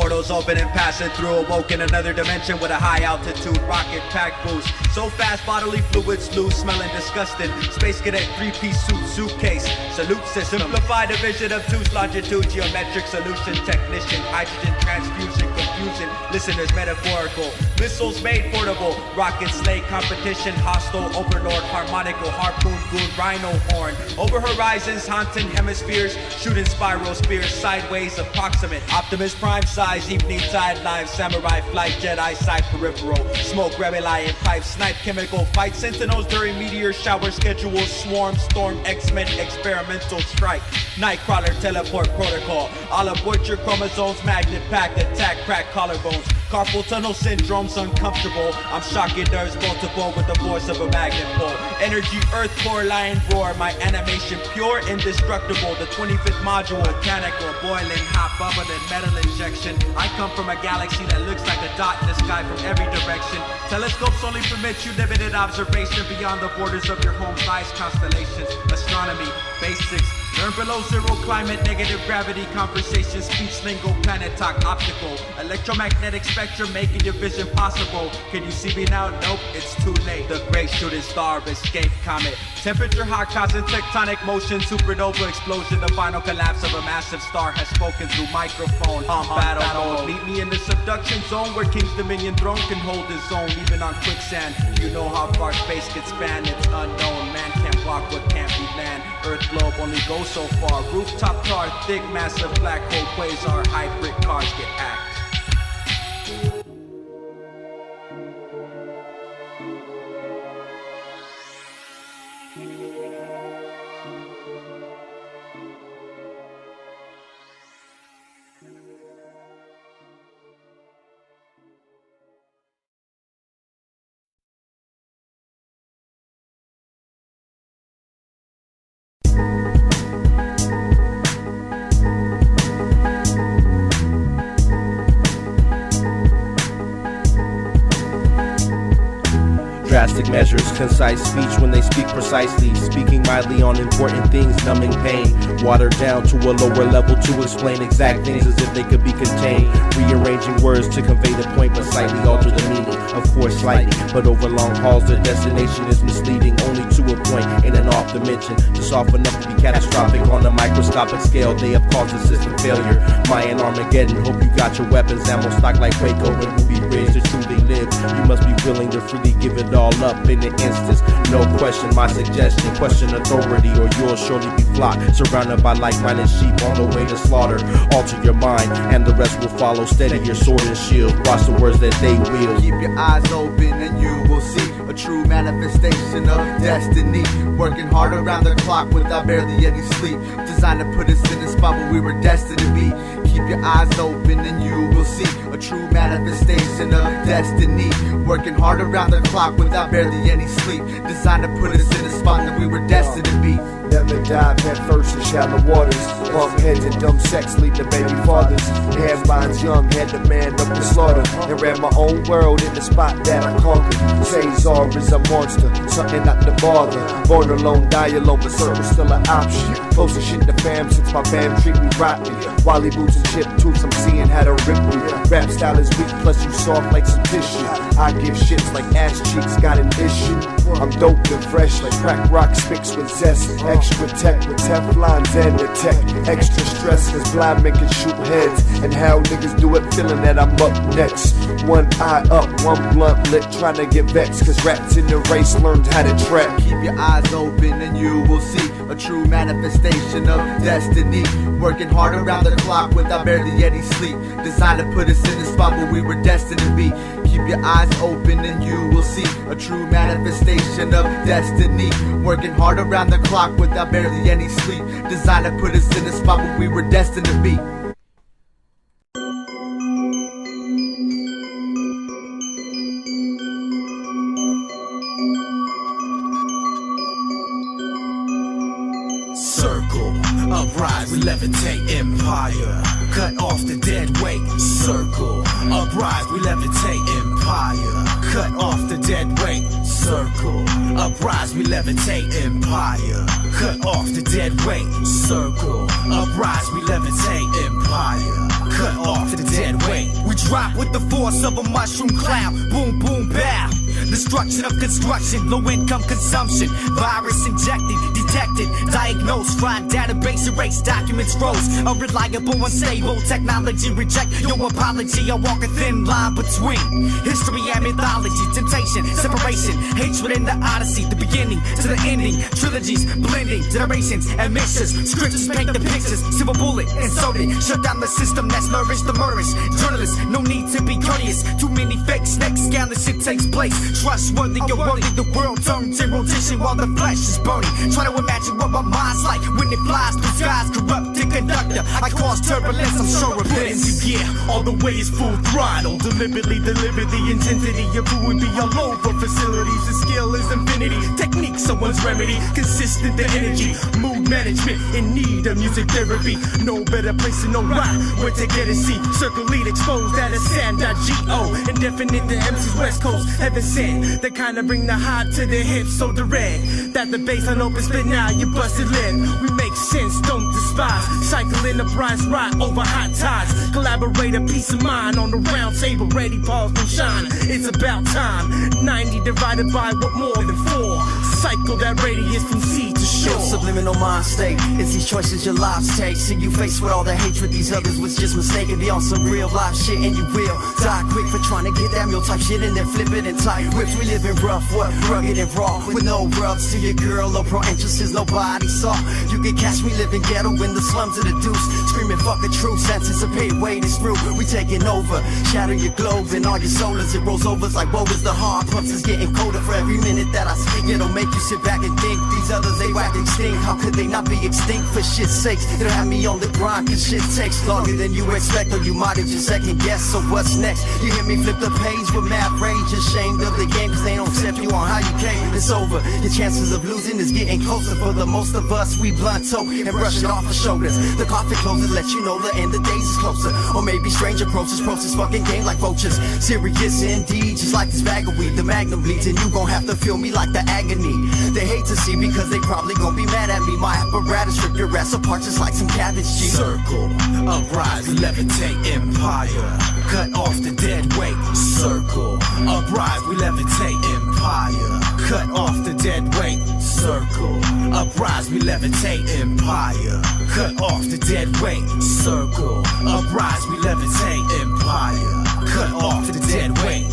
S17: portals open and passing through, awoke in another dimension with a high altitude rocket pack boost. So fast bodily fluids loose, smelling disgusting. Space cadet 3-piece suitcase, salute system. Simplified division of two's longitude, geometric solution technician, hydrogen transfusion, confusing. Listeners metaphorical, missiles made portable, rocket slay competition, hostile overlord, harmonical, harpoon, goon, rhino horn. Over horizons, haunting hemispheres, shooting spiral spears, sideways, approximate. Optimus Prime size, evening tide live, samurai flight, Jedi side peripheral. Smoke, rebel lion pipe, snipe, chemical fight, sentinels during meteor shower schedule, swarm, storm, X-Men, experimental strike. Nightcrawler, teleport protocol. All aboard your chromosomes, magnet pack, attack, crack collarbones. Carpal tunnel syndrome's uncomfortable. I'm shocking nerves multiple with the force of a magnet pole. Energy, earth core, lion roar. My animation pure, indestructible. The 25th module, mechanical, boiling, hot, bubbling, metal injection. I come from a galaxy that looks like a dot in the sky from every direction. Telescopes only permit you limited observation beyond the borders of your home size constellations. Astronomy, basics. Learn below zero climate, negative gravity, conversation, speech, lingo, planet talk, optical. Electromagnetic spectrum making your vision possible. Can you see me now? Nope, it's too late. The great shooting star of escape comet. Temperature hot causing tectonic motion, supernova explosion. The final collapse of a massive star has spoken through microphone. On battle mode. Meet me in the subduction zone where King's Dominion throne can hold his own, even on quicksand. You know how far space can span, it's unknown. Man can't walk what can't be land. Earth globe only goes so far. Rooftop car, thick, massive black hole quasar, hybrid cars get hacked.
S18: Drastic measures, concise speech when they speak precisely. Speaking mildly on important things, numbing pain. Watered down to a lower level to explain exact things as if they could be contained. Rearranging words to convey the point but slightly alter the meaning. Of course slightly, but over long hauls the destination is misleading. Only to a point in an off dimension. Just off enough to be catastrophic on a microscopic scale. They have caused a system failure. Mayan Armageddon, hope you got your weapons. Ammo stock like Waco and Ruby Ridge to truly live. You must be willing to freely give it all up in an instance. No question my suggestion, question authority or you'll surely be flocked. Surrounded by like-minded sheep on the way to slaughter. Alter your mind and the rest will follow. Steady your sword and shield, watch the words that they will.
S7: Keep your eyes open and you will see a true manifestation of destiny. Working hard around the clock without barely any sleep. Designed to put us in the spot where we were destined to be. Keep your eyes open and you will see a true manifestation of destiny. Working hard around the clock without barely any sleep. Designed to put us in the spot that we were destined to be.
S12: Never dive head first in shallow waters. Bump heads and dumb sex lead to baby fathers. Hairlines young, had the man up the slaughter. And ran my own world in the spot that I conquered. Cesar is a monster, something not to bother. Born alone, die alone, but circle's still an option. Close to shit the fam since my fam treat me rotten. Wally boots and chip tools, I'm seeing how to rip you. Rap style is weak, plus you soft like some tissue. I give shits like ass cheeks, got an issue. I'm dope and fresh like crack rock spicks with zest. Extra tech with Teflons and the tech. Extra stress cause blind men can shoot heads. And how niggas do it feeling that I'm up next. One eye up, one blunt lit trying to get vexed. Cause rats in the race learned how to trap.
S7: Keep your eyes open and you will see a true manifestation of destiny. Working hard around the clock without barely any sleep. Designed to put us in the spot where we were destined to be. Keep your eyes open and you will see a true manifestation of destiny. Working hard around the clock without barely any sleep. Designed to put us in the spot where we were destined to be.
S1: Circle, uprise, we levitate empire. Cut off the dead weight. Circle, uprise, we levitate empire. Cut off the dead weight. circle. Uprise, we levitate empire. Cut off the dead weight, circle. Uprise, we levitate empire. Cut off the dead weight. We drop with the force of a mushroom cloud. Boom, boom, bow. Destruction of construction, low income consumption. Virus injected, detected, diagnosed. Crime database erase, documents froze. Unreliable, unstable technology reject. No apology, I walk a thin line between history and mythology. Temptation, separation, hatred in the odyssey. The beginning to the ending. Trilogies, blending, generations and mixtures. Scriptures paint the pictures. Silver bullet, insulted. Shut down the system that's nourished the murderers. Journalists, no need to be courteous. Too many fake snakes, scandalous shit takes place. Trustworthy or worthy, the world turns in rotation while the flesh is burning. Try to imagine what my mind's like when it flies through skies. Corrupted conductor, I cause turbulence, I'm sure of this.
S18: Yeah, all the way is full throttle. Deliberately deliver the intensity of who would be all over facilities. The skill is infinity. Technique, someone's remedy. Consistent the energy. Mood management in need of music therapy. No better place to know right where to get a seat. Circle lead exposed at a sand.go. Indefinite the MC's West Coast. Heaven sent. The kind of bring the hot to the hips so direct that the bass on open spit now you busted lip. We make sense, don't despise. Cycle enterprise right over hot tides. Collaborate a peace of mind on the round table. Ready, pause, and shine. It's about time. 90 divided by what more than 4. Cycle that radius from sea to shore.
S21: Subliminal mind state. It's these choices your lives take. See you faced with all the hatred these others was just mistaken. Be on some real life shit and you will die quick for trying to get that meal type shit and then flip it in tight whips. We live in rough, what rugged and raw with no rubs to your girl or pro entrances nobody saw. You can catch me living ghetto in the slums of the deuce, screaming fuck the truth. Anticipated wait is through. We taking over, shatter your globe and all your solars. It rolls over like woe is the hard pumps is getting colder for every minute that I speak. It'll make you sit back and think these others they whack extinct. How could they not be extinct for shit's sakes? It'll have me on the grind cause shit takes longer than you expect, or you might have just second guess. So what's next? You hear me flip the page with mad rage, ashamed of the game cause they don't accept you on how you came. It's over, your chances of losing is getting closer. For the most of us we blunt toe and brush it off the shoulders. The coffin closes, let you know the end of days is closer. Or maybe strange approaches, process fucking game like vultures. Serious indeed, just like this bag of weed. The magnum bleeds and you gon' have to feel me like the agony. They hate to see because they probably gon' be mad at me. My apparatus rip your ass apart just like some cabbage cheese.
S1: Circle, uprise, levitate empire. Cut off the dead weight. Circle, uprise, we levitate empire. Cut off the dead weight. Circle, uprise, we levitate empire. Cut off the dead weight. Circle, uprise, we levitate empire. Cut off the dead weight.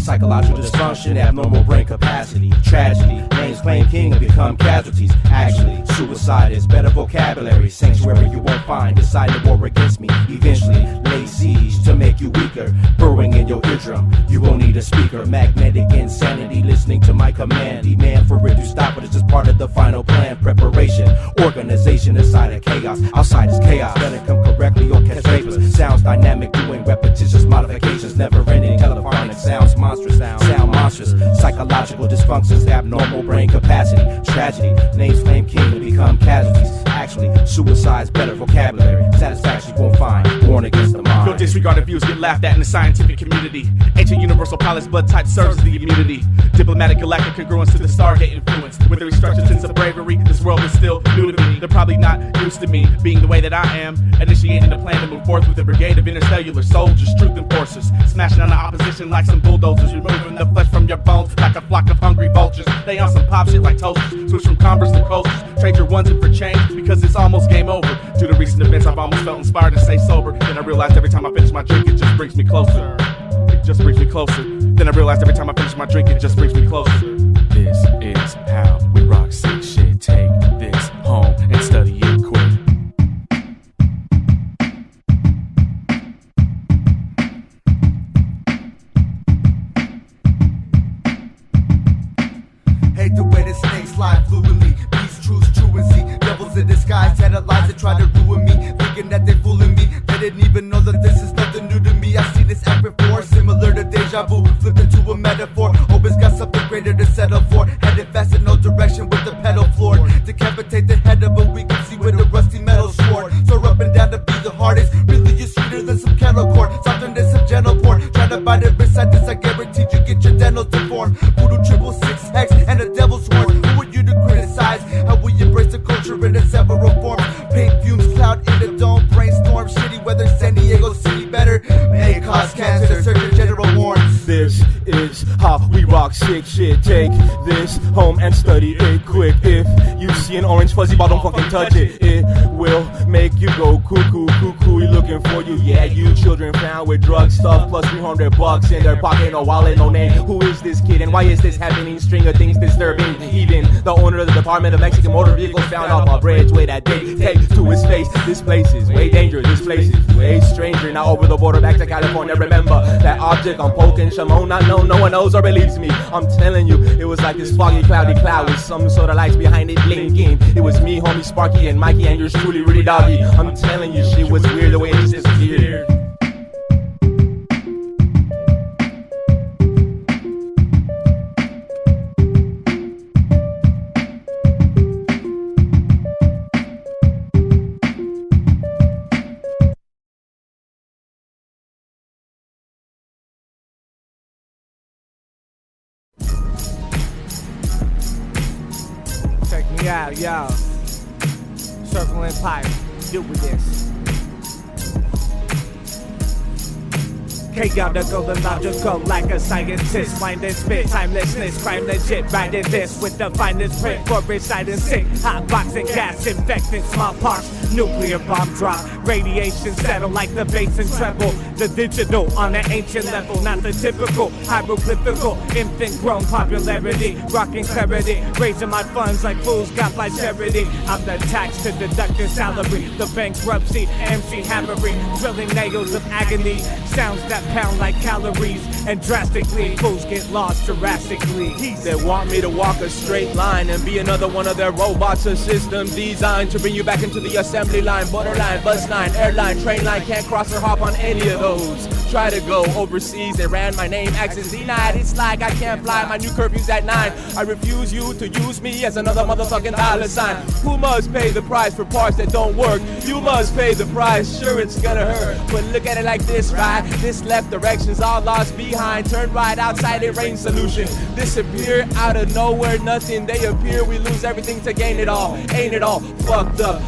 S18: Psychological dysfunction, abnormal brain capacity, tragedy, names claim king and become casualties. Actually, suicide is better vocabulary, sanctuary you won't find. Decide to war against me, eventually lay siege to make you weaker. Burrowing in your eardrum, you won't need a speaker. Magnetic insanity, listening to my command. Demand for it to stop, but it's just part of the final plan. Preparation, organization inside of chaos. Outside is chaos, better come correctly or catch vapors. Sounds dynamic, doing repetitious modifications. Never ending, telephonic sounds monstrous. Sound monstrous, psychological dysfunctions, abnormal brain capacity, tragedy, names claim king and become casualties. Actually, suicide's better vocabulary, satisfaction you won't find, born against the mind.
S5: Your disregarded views get laughed at in the scientific community. Ancient universal pilots, blood type serves as the immunity. Diplomatic galactic congruence to the Stargate influence. With a restructured sense of bravery, this world is still new to me. They're probably not used to me being the way that I am. Initiating a plan to move forth with a brigade of interstellar soldiers, truth enforcers, smashing on the opposition like some bulldozers, removing the flesh from your bones like a flock of hungry vultures. They on some pop shit like toasters, switch from Converse to coasters. Trade your ones in for change because it's almost game over. Due to recent events, I've almost felt inspired to stay sober. Then I realized every time I finish my drink, it just brings me closer. It just brings me closer. Then I realized every time I finish my drink, it just brings me closer. This is how we rock sick shit. Take this home and study it quick.
S7: guys analyze and try to ruin me, thinking that they fooling me. They didn't even know that this is nothing new to me. I've seen this act before, similar to deja vu, flipped into a metaphor. Always got something greater to settle for. Headed fast in no direction with the pedal floor. Decapitate the head of a weak MC with a rusty metal sword. So up and down to be the hardest. Really, you're sweeter than some kettle corn, softer than some gentle porn. Try to bite it beside this, I guarantee you get your dentals deformed. Voodoo 666 and a devil's horn. Who are you to criticize? How we embrace the culture in its several forms? Pink fumes, cloud in the dome, brainstorm, shitty weather, San Diego City better. May cause cancer, the Surgeon General warns.
S10: This is how we rock sick shit. Take this home and study it quick. If you see an orange fuzzy ball, don't fucking touch it. It will make you go cuckoo, cuckoo. We looking for you, yeah, you children found with drug stuff plus $300 in their pocket, no wallet, no name. Who is this kid and why is this happening? String of things disturbing. Even the owner of the Department of Mexican Motor Vehicles found off a bridge way that dictate to his face. This place is way dangerous, this place is way stranger. Now over the border back to California, remember that object I'm poking Shimon. I know no one knows or believes me. I'm telling you, it was like this foggy, cloudy cloud with some sort of lights behind it blinking. It was me, homie Sparky, and Mikey, and yours truly, Rudy Doggy. I'm telling you, shit was weird the way it just disappeared.
S19: Check me out, yo. Circling pipe, do with this. Take out the golden knob, just go like a scientist. Wind and spit, timelessness, crime legit. Riding this with the finest print for residing sick. Hot boxing, gas, infecting, smallpox. Nuclear bomb drop, radiation settle like the bass and treble. The digital on an ancient level, not the typical hieroglyphical infant grown popularity. Rockin' clarity, raising my funds like fools got by charity. I'm the tax to deduct your salary. The bankruptcy, MC hammering, drilling nails of agony. Sounds that pound like calories, and drastically fools get lost drastically.
S10: They want me to walk a straight line and be another one of their robots, a system designed to bring you back into the assembly line. Borderline, bus line, airline, train line, can't cross or hop on any of those. Try to go overseas, they ran my name, access denied. It's like I can't fly, my new curfew's at 9. I refuse you to use me as another motherfucking dollar sign. Who must pay the price for parts that don't work? You must pay the price, sure it's gonna hurt, but look at it like this, right? This left direction's all lost behind. Turn right outside it, rain solution. Disappear out of nowhere, nothing they appear. We lose everything to gain it all. Ain't it all fucked up,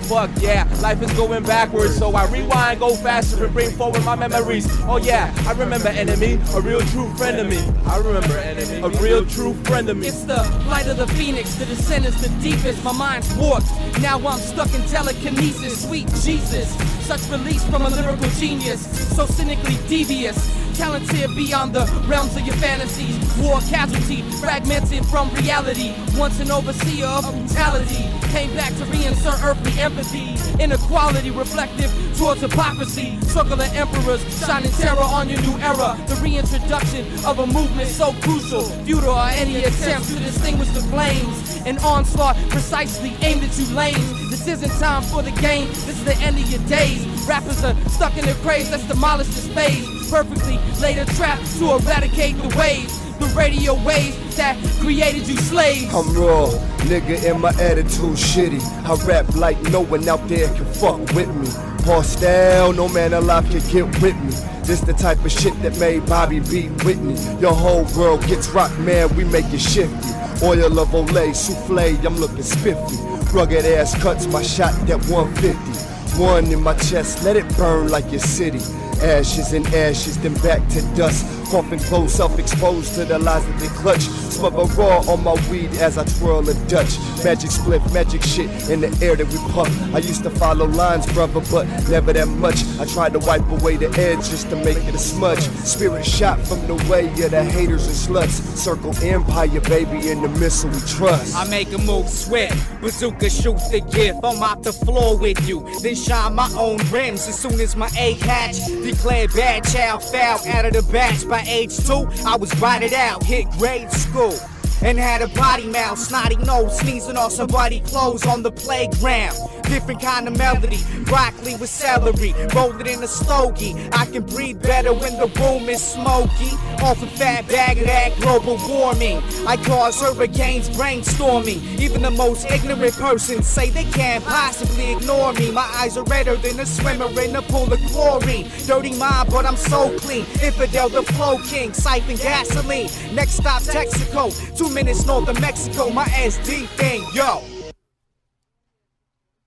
S10: fuck yeah. Life is going backwards, so I rewind, go faster and bring forward my memories. Oh yeah, I remember enemy, a real true friend of me. I remember enemy, a real true friend of me.
S15: It's the flight of the phoenix, the descent is the deepest. My mind's warped, now I'm stuck in telekinesis. Sweet Jesus, such release from a lyrical genius, so cynically devious, talented beyond the realms of your fantasies. War casualty, fragmented from reality. Once an overseer of brutality, came back to reinsert earthly empathy. Inequality reflective towards hypocrisy. Circle of emperors, shining terror on your new era. The reintroduction of a movement so crucial. Futile are any attempts to distinguish the flames. An onslaught precisely aimed at you lames. This isn't time for the game, this is the end of your days. Rappers are stuck in their craze, let's demolish this phase. Perfectly laid a trap to eradicate the waves. The radio waves that created you slaves.
S12: I'm raw, nigga, and my attitude shitty. I rap like no one out there can fuck with me. Hostile, no man alive can get with me. This the type of shit that made Bobby beat Whitney. Your whole world gets rocked, man, we make it shifty. Oil of Olay, souffle, I'm looking spiffy. Rugged ass cuts, my shot that 150. One in my chest, let it burn like your city. Ashes and ashes, then back to dust. Coughing close, self-exposed to the lies that they clutch. Smother raw on my weed as I twirl a Dutch. Magic spliff, magic shit in the air that we puff. I used to follow lines, brother, but never that much. I tried to wipe away the edge just to make it a smudge. Spirit shot from the way of the haters and sluts. Circle empire, baby, in the missile we trust.
S9: I make a move swift, bazooka shoot the gift. I'm off the floor with you, then shine my own rims. As soon as my egg hatch, declared bad child, foul out of the batch. By age 2, I was riding out, hit grade school. and had a body mouth, snotty nose, sneezing on somebody clothes on the playground. Different kind of melody, broccoli with celery, rolled it in a stogie. I can breathe better when the room is smoky. Off a fat bag of that global warming, I cause hurricanes brainstorming. Even the most ignorant person say they can't possibly ignore me. My eyes are redder than a swimmer in a pool of chlorine. Dirty mind, but I'm so clean. Infidel, the flow king, siphon gasoline. Next stop, Texaco, 2 minutes north of Mexico. My SD thing, yo.